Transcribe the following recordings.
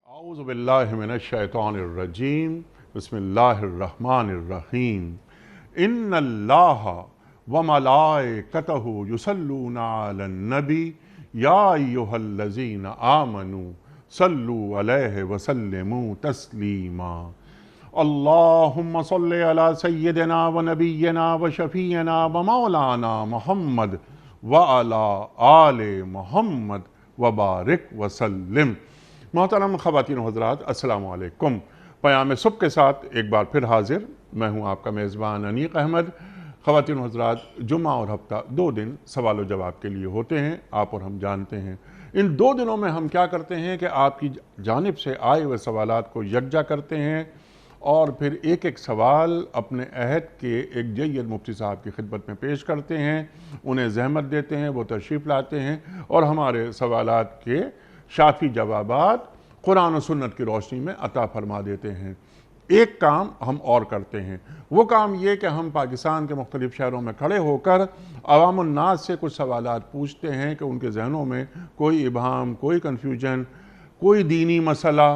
اعوذ باللہ من الشیطان الرجیم بسم اللہ الرحمن الرحیم ان اللہ وملائکتہ یصلون علی النبی یا ایہا الذین آمنوا صلوا علیہ وسلموا تسلیما اللہم صلی علی سیدنا ونبینا وشفیعنا ومولانا محمد وعلی آل محمد وبارک وسلم۔ محترم خواتین و حضرات، السلام علیکم۔ پیام صبح کے ساتھ ایک بار پھر حاضر میں ہوں آپ کا میزبان انیق احمد۔ خواتین و حضرات، جمعہ اور ہفتہ 2 دن سوال و جواب کے لیے ہوتے ہیں، آپ اور ہم جانتے ہیں۔ ان 2 دنوں میں ہم کیا کرتے ہیں کہ آپ کی جانب سے آئے ہوئے سوالات کو یکجا کرتے ہیں اور پھر ایک ایک سوال اپنے عہد کے ایک جید مفتی صاحب کی خدمت میں پیش کرتے ہیں، انہیں زحمت دیتے ہیں، وہ تشریف لاتے ہیں اور ہمارے سوالات کے شافی جوابات قرآن و سنت کی روشنی میں عطا فرما دیتے ہیں۔ ایک کام ہم اور کرتے ہیں، وہ کام یہ کہ ہم پاکستان کے مختلف شہروں میں کھڑے ہو کر عوام الناس سے کچھ سوالات پوچھتے ہیں کہ ان کے ذہنوں میں کوئی ابہام، کوئی کنفیوژن، کوئی دینی مسئلہ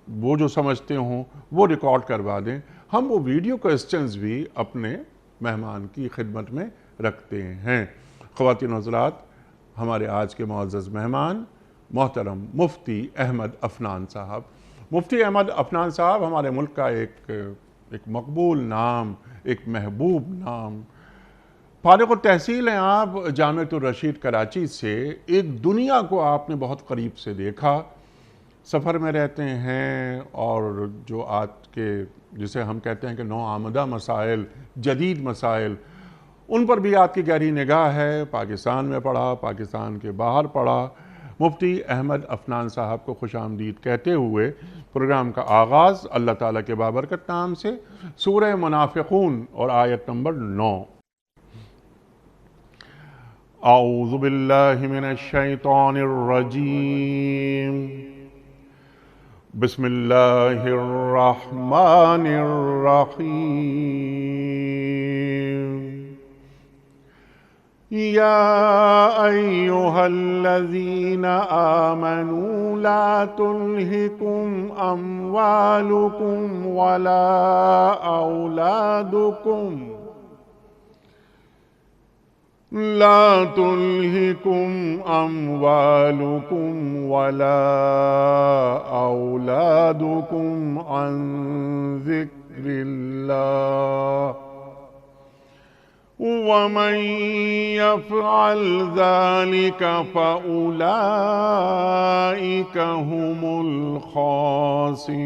وہ جو سمجھتے ہوں وہ ریکارڈ کروا دیں۔ ہم وہ ویڈیو کوسچنز بھی اپنے مہمان کی خدمت میں رکھتے ہیں۔ خواتین و حضرات، ہمارے آج کے معزز مہمان محترم مفتی احمد عفنان صاحب۔ مفتی احمد عفنان صاحب ہمارے ملک کا ایک مقبول نام، ایک محبوب نام۔ فارغ التحصیل ہیں آپ جامعۃ الرشید کراچی سے۔ ایک دنیا کو آپ نے بہت قریب سے دیکھا، سفر میں رہتے ہیں اور جو آج کے جسے ہم کہتے ہیں کہ نو آمدہ مسائل، جدید مسائل، ان پر بھی آپ کی گہری نگاہ ہے۔ پاکستان میں پڑھا، پاکستان کے باہر پڑھا۔ مفتی احمد عفنان صاحب کو خوش آمدید کہتے ہوئے پروگرام کا آغاز اللہ تعالیٰ کے بابرکت نام سے سورہ منافقون اور آیت نمبر 9۔ اعوذ باللہ من الشیطان الرجیم بسم اللہ الرحمن الرحیم یا ایہا الذین آمنوا لا تلہکم اموالکم ولا اولادکم عن ذکر اللہ ومن يفعل ذلك فأولئك هم الخاسرون۔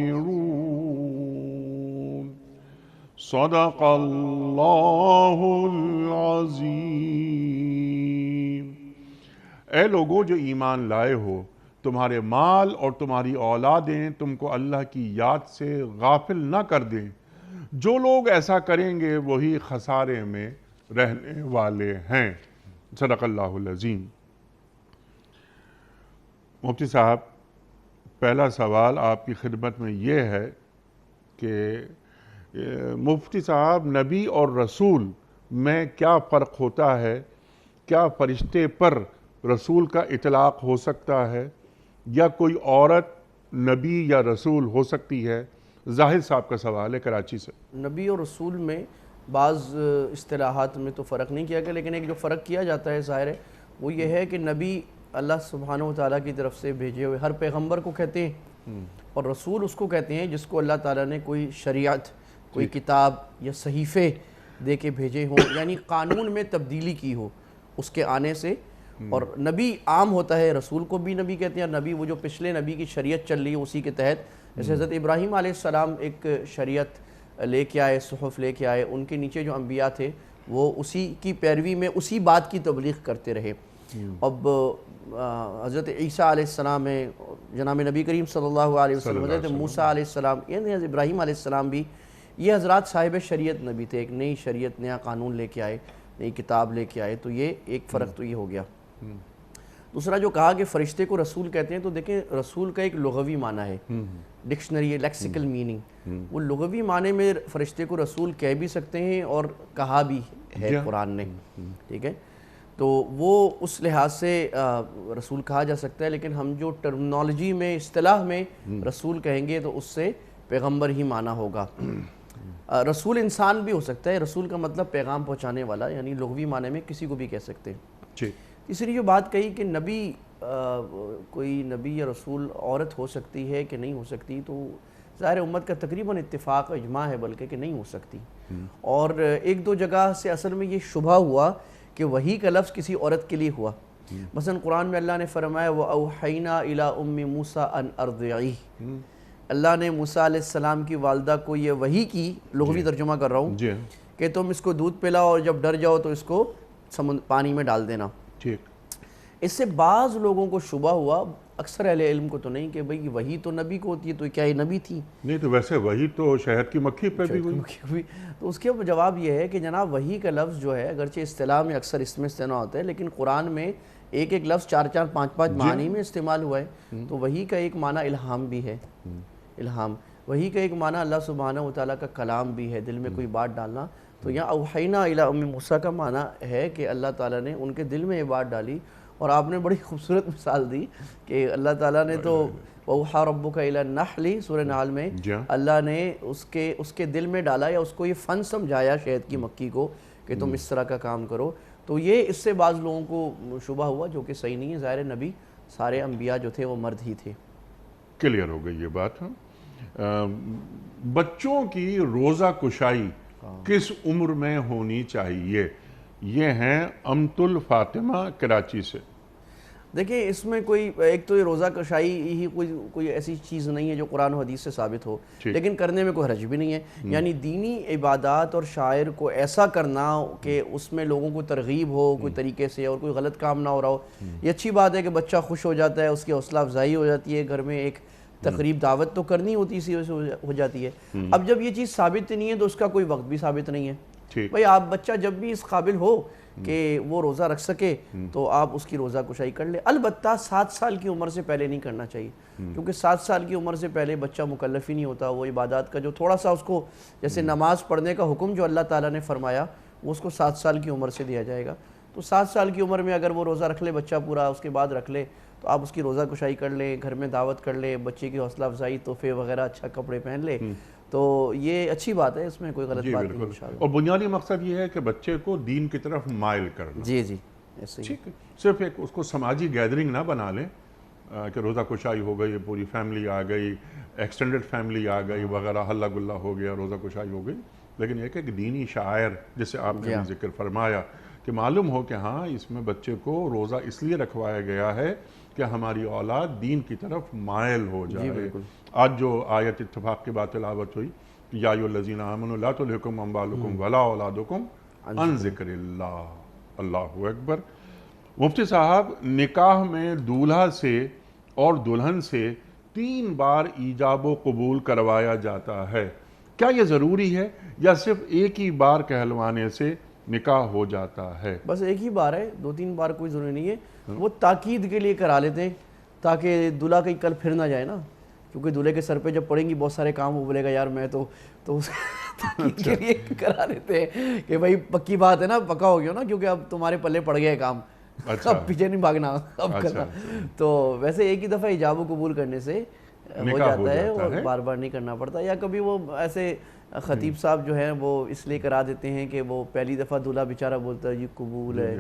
صدق اللہ العظیم۔ اے لوگو جو ایمان لائے ہو، تمہارے مال اور تمہاری اولادیں تم کو اللہ کی یاد سے غافل نہ کر دیں۔ جو لوگ ایسا کریں گے وہی خسارے میں رہنے والے ہیں۔ صدق اللہ العظیم۔ مفتی صاحب، پہلا سوال آپ کی خدمت میں یہ ہے کہ مفتی صاحب، نبی اور رسول میں کیا فرق ہوتا ہے؟ کیا فرشتے پر رسول کا اطلاق ہو سکتا ہے یا کوئی عورت نبی یا رسول ہو سکتی ہے؟ زاہد صاحب کا سوال ہے کراچی سے۔ نبی اور رسول میں بعض اصطلاحات میں تو فرق نہیں کیا گیا، لیکن ایک جو فرق کیا جاتا ہے ظاہر ہے وہ یہ ہے کہ نبی اللہ سبحانہ وتعالیٰ کی طرف سے بھیجے ہوئے ہر پیغمبر کو کہتے ہیں، اور رسول اس کو کہتے ہیں جس کو اللہ تعالیٰ نے کوئی شریعت، کوئی کتاب یا صحیفے دے کے بھیجے ہوں، یعنی قانون میں تبدیلی کی ہو اس کے آنے سے۔ اور نبی عام ہوتا ہے، رسول کو بھی نبی کہتے ہیں، اور نبی وہ جو پچھلے نبی کی شریعت چل رہی ہے اسی کے تحت، جیسے حضرت ابراہیم علیہ السلام ایک شریعت لے کے آئے، صحف لے کے آئے، ان کے نیچے جو انبیاء تھے وہ اسی کی پیروی میں اسی بات کی تبلیغ کرتے رہے۔ اب حضرت عیسیٰ علیہ السلام ہے، جناب نبی کریم صلی اللہ علیہ وسلم، حضرت موسیٰ علیہ السلام، یعنی حضرت ابراہیم علیہ السلام بھی یہ حضرات صاحب شریعت نبی تھے، ایک نئی شریعت، نیا قانون لے کے آئے، نئی کتاب لے کے آئے، تو یہ ایک فرق تو یہ ہو گیا۔ دوسرا جو کہا کہ فرشتے کو رسول کہتے ہیں، تو دیکھیں رسول کا ایک لغوی معنی ہے، ڈکشنری ہے، لیکسیکل میننگ، وہ لغوی معنی میں فرشتے کو رسول کہہ بھی سکتے ہیں اور کہا بھی ہے قرآن نے، ٹھیک ہے۔ تو وہ اس لحاظ سے رسول کہا جا سکتا ہے، لیکن ہم جو ٹرمنالوجی میں اصطلاح میں رسول کہیں گے تو اس سے پیغمبر ہی معنی ہوگا۔ رسول انسان بھی ہو سکتا ہے، رسول کا مطلب پیغام پہنچانے والا، یعنی لغوی معنی میں کسی کو بھی کہہ سکتے ہیں۔ جی تیسری جو بات کہی کہ نبی کوئی نبی یا رسول عورت ہو سکتی ہے کہ نہیں ہو سکتی، تو ظاہر امت کا تقریباً اتفاق اجماع ہے بلکہ کہ نہیں ہو سکتی۔ اور ایک دو جگہ سے اصل میں یہ شبہ ہوا کہ وحی کا لفظ کسی عورت کے لیے ہوا۔ مثلا قرآن میں اللہ نے فرمایا وَأَوْحَيْنَا إِلَىٰ أُمِّ مُوسَىٰ أَنْ أَرْضِعِيهِ، اللہ نے موسیٰ علیہ السلام کی والدہ کو یہ وحی کی، لغوی ترجمہ کر رہا ہوں، کہ تم اس کو دودھ پلاؤ اور جب ڈر جاؤ تو اس کو پانی میں ڈال دینا۔ اس سے بعض لوگوں کو شبہ ہوا، اکثر اہل علم کو تو نہیں، کہ بھئی وحی تو نبی کو ہوتی ہے تو کیا یہ نبی تھی؟ نہیں تو ویسے وحی تو شہد کی مکھی پہ بھی ہوئی۔ تو اس کے جواب یہ ہے کہ جناب وحی کا لفظ جو ہے اگرچہ اصطلاح میں اکثر اس میں استعمال ہوتا ہے، لیکن قرآن میں ایک ایک لفظ 4 5 معنی میں استعمال ہوا ہے۔ تو وحی کا ایک معنی الہام بھی ہے، الہام۔ وحی کا ایک معنی اللہ سبحانہ وتعالیٰ کا کلام بھی ہے، دل میں کوئی بات ڈالنا۔ تو یہاں اوحینا الی ام موسیٰ کا معنی ہے کہ اللہ تعالیٰ نے ان کے دل میں یہ بات ڈالی۔ اور آپ نے بڑی خوبصورت مثال دی کہ اللہ تعالیٰ نے تو وَأَوْحَىٰ رَبُّكَ إِلَى النَّحْلِ سورہ نحل میں اللہ نے اس کے دل میں ڈالا یا اس کو یہ فن سمجھایا شہد کی مکھی کو کہ تم اس طرح کا کام کرو۔ تو یہ اس سے بعض لوگوں کو شبہ ہوا، جو کہ صحیح نہیں ہے۔ ظاہر نبی سارے انبیاء جو تھے وہ مرد ہی تھے۔ کلیئر ہو گئی یہ بات۔ بچوں کی روزہ کشائی کس عمر میں ہونی چاہیے؟ یہ ہیں امت الفاطمہ کراچی سے۔ دیکھیں اس میں کوئی ایک تو یہ روزہ کشائی ہی کوئی ایسی چیز نہیں ہے جو قرآن و حدیث سے ثابت ہو، لیکن کرنے میں کوئی حرج بھی نہیں ہے۔ یعنی دینی عبادات اور شاعر کو ایسا کرنا کہ اس میں لوگوں کو ترغیب ہو کوئی طریقے سے اور کوئی غلط کام نہ ہو رہا ہو، یہ اچھی بات ہے کہ بچہ خوش ہو جاتا ہے، اس کی حوصلہ افزائی ہو جاتی ہے، گھر میں ایک تقریب دعوت تو کرنی ہوتی اسی وجہ سے ہو جاتی ہے۔ اب جب یہ چیز ثابت نہیں ہے تو اس کا کوئی وقت بھی ثابت نہیں ہے۔ بھائی آپ بچہ جب بھی اس قابل ہو کہ وہ روزہ رکھ سکے تو آپ اس کی روزہ کشائی کر لیں۔ البتہ 7 سال کی عمر سے پہلے نہیں کرنا چاہیے، کیونکہ 7 سال کی عمر سے پہلے بچہ مکلف ہی نہیں ہوتا۔ وہ عبادات کا جو تھوڑا سا اس کو، جیسے نماز پڑھنے کا حکم جو اللہ تعالیٰ نے فرمایا وہ اس کو 7 سال کی عمر سے دیا جائے گا۔ تو 7 سال کی عمر میں اگر وہ روزہ رکھ لے بچہ پورا، اس کے بعد رکھ لے، تو آپ اس کی روزہ کشائی کر لیں، گھر میں دعوت کر لیں، بچے کی حوصلہ افزائی، تحفے وغیرہ، اچھا کپڑے پہن لے، تو یہ اچھی بات ہے، اس میں کوئی غلط بات نہیں انشاءاللہ۔ اور بنیادی مقصد یہ ہے کہ بچے کو دین کی طرف مائل کرنا۔ جی ایسے ہی۔ ٹھیک ہے، صرف ایک اس کو سماجی گیدرنگ نہ بنا لیں کہ روزہ کشائی ہو گئی، پوری فیملی آ گئی، ایکسٹینڈڈ فیملی آ گئی وغیرہ، ہلا گلا ہو گیا، روزہ کشائی ہو گئی، لیکن ایک ایک دینی شاعر جسے آپ نے ذکر فرمایا کہ معلوم ہو کہ ہاں اس میں بچے کو روزہ اس لیے رکھوایا گیا ہے کہ ہماری اولاد دین کی طرف مائل ہو جائے۔ آج جو آیت اتفاق کے بعد تلاوت ہوئی کہ یا ایھا الذین آمنوا لا تلھکم اموالکم ولا اولادکم عن ذکر اللہ، اللہ اکبر۔ مفتی صاحب، نکاح میں دولہا سے اور دلہن سے 3 بار ایجاب و قبول کروایا جاتا ہے، کیا یہ ضروری ہے یا صرف ایک ہی بار کہلوانے سے نکاح ہو جاتا ہے؟ بس ایک ہی بار ہے، 2-3 بار کوئی ضروری نہیں ہے۔ وہ تاکید کے لیے کرا لیتے ہیں تاکہ دلہا کہیں کل پھر نہ جائے نا، کیونکہ دلہے کے سر پہ جب پڑیں گی بہت سارے کام، وہ بولے گا یار میں تو اس تاکید کے لیے کرا لیتے ہیں کہ بھائی پکی بات ہے نا، پکا ہو گیا نا، کیونکہ اب تمہارے پلے پڑ گیا ہے کام، اب پیچھے نہیں بھاگنا اب کرنا۔ تو ویسے ایک ہی دفعہ ایجاب و قبول کرنے سے ہو جاتا ہے اور بار بار نہیں کرنا پڑتا۔ یا کبھی وہ ایسے خطیب صاحب جو ہیں وہ اس لیے کرا دیتے ہیں کہ وہ پہلی دفعہ دلہا بیچارہ بولتا ہے یہ قبول ہے،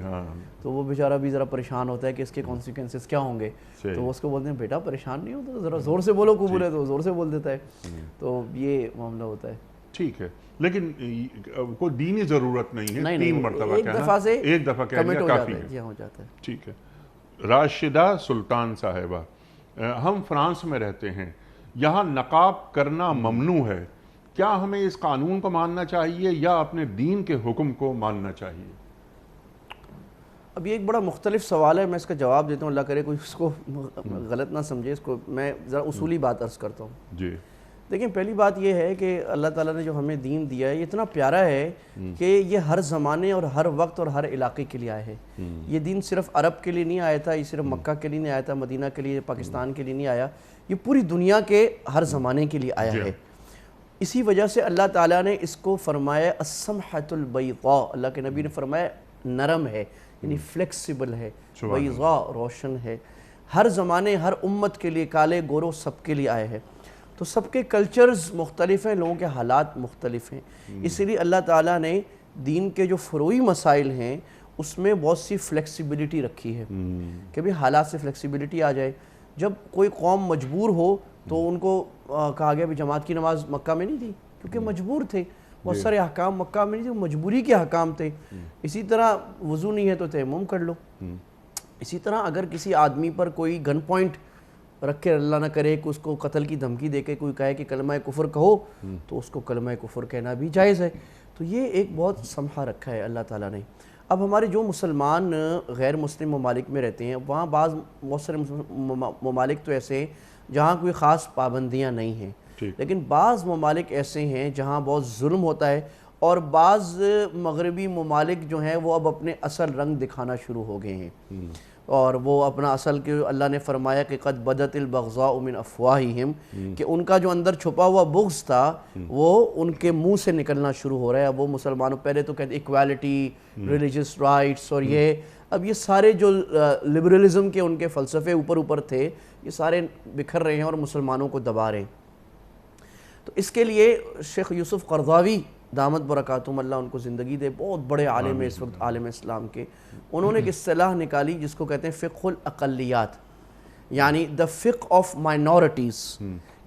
تو وہ بیچارہ بھی ذرا پریشان ہوتا ہے کہ اس کے کانسیکوینسز کیا ہوں گے، تو وہ اس کو بولتے ہیں بیٹا پریشان نہیں ہوتا، ذرا زور سے بولو قبول ہے، تو زور سے بول دیتا ہے۔ تو یہ معاملہ ہوتا ہے۔ ٹھیک ہے، لیکن کوئی دینی ضرورت نہیں ہے 3 مرتبہ ایک دفعہ سے ایک دفعہ کہہ دیا کافی ہے۔ جی ہو جاتا ہے۔ ٹھیک ہے۔ راشدہ سلطان صاحبہ، ہم فرانس میں رہتے ہیں، یہاں نقاب کرنا ممنوع ہے، کیا ہمیں اس قانون کو ماننا چاہیے یا اپنے دین کے حکم کو ماننا چاہیے؟ اب یہ ایک بڑا مختلف سوال ہے، میں اس کا جواب دیتا ہوں، اللہ کرے کوئی اس کو غلط نہ سمجھے، اس کو میں ذرا اصولی بات عرض کرتا ہوں۔ جی دیکھیں پہلی بات یہ ہے کہ اللہ تعالیٰ نے جو ہمیں دین دیا ہے یہ اتنا پیارا ہے کہ یہ ہر زمانے اور ہر وقت اور ہر علاقے کے لیے آیا ہے۔ یہ دین صرف عرب کے لیے نہیں آیا تھا، یہ صرف مکہ کے لیے نہیں آیا تھا، مدینہ کے لیے، پاکستان کے لیے نہیں آیا، یہ پوری دنیا کے ہر زمانے کے لیے آیا ہے۔ اسی وجہ سے اللہ تعالیٰ نے اس کو فرمایا السمحۃ البیضاء، اللہ کے نبی نے فرمایا نرم ہے، یعنی فلیکسیبل ہے، بیضاء روشن ہے، ہر زمانے ہر امت کے لیے، کالے گورو سب کے لیے آئے ہیں۔ تو سب کے کلچرز مختلف ہیں، لوگوں کے حالات مختلف ہیں، اسی لیے اللہ تعالیٰ نے دین کے جو فروعی مسائل ہیں اس میں بہت سی فلیکسیبلٹی رکھی ہے کہ بھی حالات سے فلیکسیبلٹی آ جائے۔ جب کوئی قوم مجبور ہو تو ان کو کہا گیا بھی جماعت کی نماز مکہ میں نہیں تھی کیونکہ مجبور تھے، بہت سارے احکام مکہ میں نہیں تھے، مجبوری کے احکام تھے۔ اسی طرح وضو نہیں ہے تو تیمم کر لو۔ اسی طرح اگر کسی آدمی پر کوئی گن پوائنٹ رکھ کے اللہ نہ کرے کہ اس کو قتل کی دھمکی دے کے کوئی کہے کہ کلمہ کفر کہو تو اس کو کلمہ کفر کہنا بھی جائز ہے۔ تو یہ ایک بہت سمحہ رکھا ہے اللہ تعالیٰ نے۔ اب ہمارے جو مسلمان غیر مسلم ممالک میں رہتے ہیں وہاں بہت سارے ممالک تو ایسے ہیں جہاں کوئی خاص پابندیاں نہیں ہیں، لیکن بعض ممالک ایسے ہیں جہاں بہت ظلم ہوتا ہے، اور بعض مغربی ممالک جو ہیں وہ اب اپنے اصل رنگ دکھانا شروع ہو گئے ہیں، اور وہ اپنا اصل کہ اللہ نے فرمایا کہ قد بدت البغضاء من افواہہم، کہ ان کا جو اندر چھپا ہوا بغض تھا وہ ان کے منہ سے نکلنا شروع ہو رہا ہے۔ اب وہ مسلمانوں پہلے تو کہتے ایکوالٹی، ریلیجس رائٹس، اور یہ اب یہ سارے جو لبرلزم کے ان کے فلسفے اوپر تھے یہ سارے بکھر رہے ہیں اور مسلمانوں کو دبا رہے ہیں۔ تو اس کے لیے شیخ یوسف قرضاوی دامت برکاتہم اللہ ان کو زندگی دے، بہت بڑے عالم ہیں اس وقت عالم اسلام کے، انہوں نے ایک اصطلاح نکالی جس کو کہتے ہیں فقہ الاقلیات، یعنی دا فقہ آف مائنورٹیز،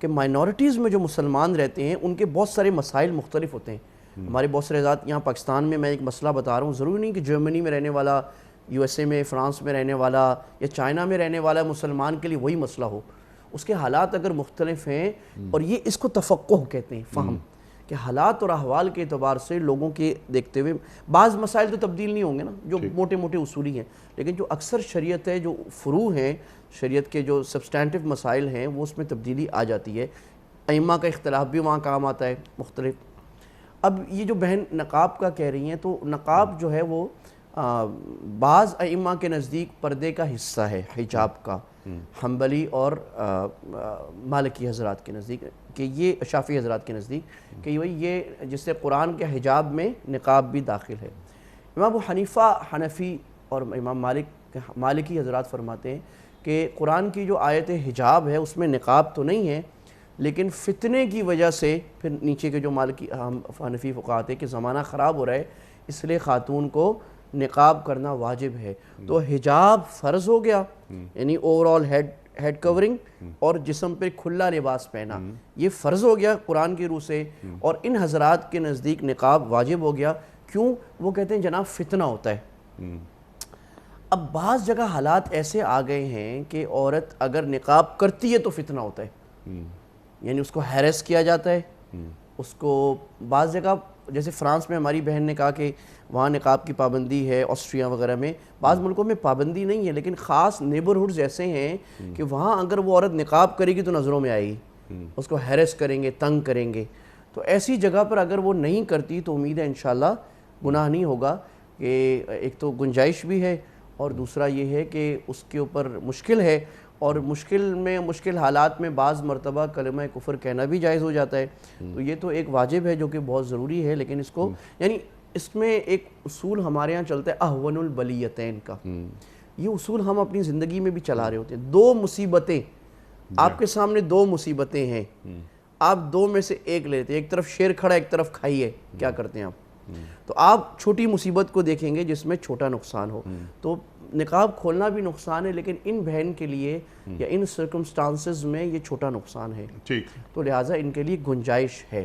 کہ مائنورٹیز میں جو مسلمان رہتے ہیں ان کے بہت سارے مسائل مختلف ہوتے ہیں۔ ہمارے بہت سارے حضرات یہاں پاکستان میں ایک مسئلہ بتا رہا ہوں، ضروری نہیں کہ جرمنی میں رہنے والا، یو ایس اے میں، فرانس میں رہنے والا یا چائنا میں رہنے والا مسلمان کے لیے وہی مسئلہ ہو، اس کے حالات اگر مختلف ہیں، اور یہ اس کو تفقہ کہتے ہیں، فہم، کہ حالات اور احوال کے اعتبار سے لوگوں کے دیکھتے ہوئے بعض مسائل تو تبدیل نہیں ہوں گے نا جو موٹے موٹے اصولی ہیں، لیکن جو اکثر شریعت ہے، جو فروع ہیں شریعت کے، جو سبسٹینٹیو مسائل ہیں، وہ اس میں تبدیلی آ جاتی ہے۔ ائمہ کا اختلاف بھی وہاں کام آتا ہے مختلف۔ اب یہ جو بہن نقاب کا کہہ رہی ہیں، تو نقاب جو ہے وہ بعض ائمہ کے نزدیک پردے کا حصہ ہے، حجاب کا، حنبلی اور مالکی حضرات کے نزدیک، کہ یہ شافعی حضرات کے نزدیک کہ یہ جس سے قرآن کے حجاب میں نقاب بھی داخل ہے۔ امام ابو حنیفہ حنفی اور امام مالکی حضرات فرماتے ہیں کہ قرآن کی جو آیت حجاب ہے اس میں نقاب تو نہیں ہے، لیکن فتنے کی وجہ سے پھر نیچے کے جو مالکی حنفی فقہاء کہ زمانہ خراب ہو رہا ہے اس لیے خاتون کو نقاب کرنا واجب ہے، تو حجاب فرض ہو گیا، یعنی اوور آل ہیڈ کورنگ اور جسم پہ کھلا لباس پہنا، یہ فرض ہو گیا قرآن کی روح سے، اور ان حضرات کے نزدیک نقاب واجب ہو گیا۔ کیوں؟ وہ کہتے ہیں جناب فتنہ ہوتا ہے۔ اب بعض جگہ حالات ایسے آ گئے ہیں کہ عورت اگر نقاب کرتی ہے تو فتنہ ہوتا ہے، یعنی اس کو ہیریس کیا جاتا ہے، اس کو بعض جگہ جیسے فرانس میں ہماری بہن نے کہا کہ وہاں نقاب کی پابندی ہے، آسٹریا وغیرہ میں، بعض ملکوں میں پابندی نہیں ہے، لیکن خاص نیبرہڈز ایسے ہیں کہ وہاں اگر وہ عورت نقاب کرے گی تو نظروں میں آئے گی، اس کو ہیریس کریں گے، تنگ کریں گے۔ تو ایسی جگہ پر اگر وہ نہیں کرتی تو امید ہے انشاءاللہ گناہ نہیں ہوگا، کہ ایک تو گنجائش بھی ہے اور دوسرا یہ ہے کہ اس کے اوپر مشکل ہے، اور مشکل حالات میں بعض مرتبہ کلمہ کفر کہنا بھی جائز ہو جاتا ہے۔ تو یہ تو ایک واجب ہے جو کہ بہت ضروری ہے، لیکن اس کو یعنی اس میں ایک اصول ہمارے ہاں چلتا ہے اہون البلیتین کا، یہ اصول ہم اپنی زندگی میں بھی چلا رہے ہوتے ہیں۔ دو مصیبتیں آپ کے سامنے، دو مصیبتیں ہیں، آپ دو میں سے ایک لیتے ہیں، ایک طرف شیر کھڑا ایک طرف کھائی ہے، کیا کرتے ہیں آپ؟ تو آپ چھوٹی مصیبت کو دیکھیں گے جس میں چھوٹا نقصان ہو۔ تو نقاب کھولنا بھی نقصان ہے، لیکن ان بہن کے لیے یا ان سرکمسٹانسز میں یہ چھوٹا نقصان ہے، تو لہٰذا ان کے لیے گنجائش ہے۔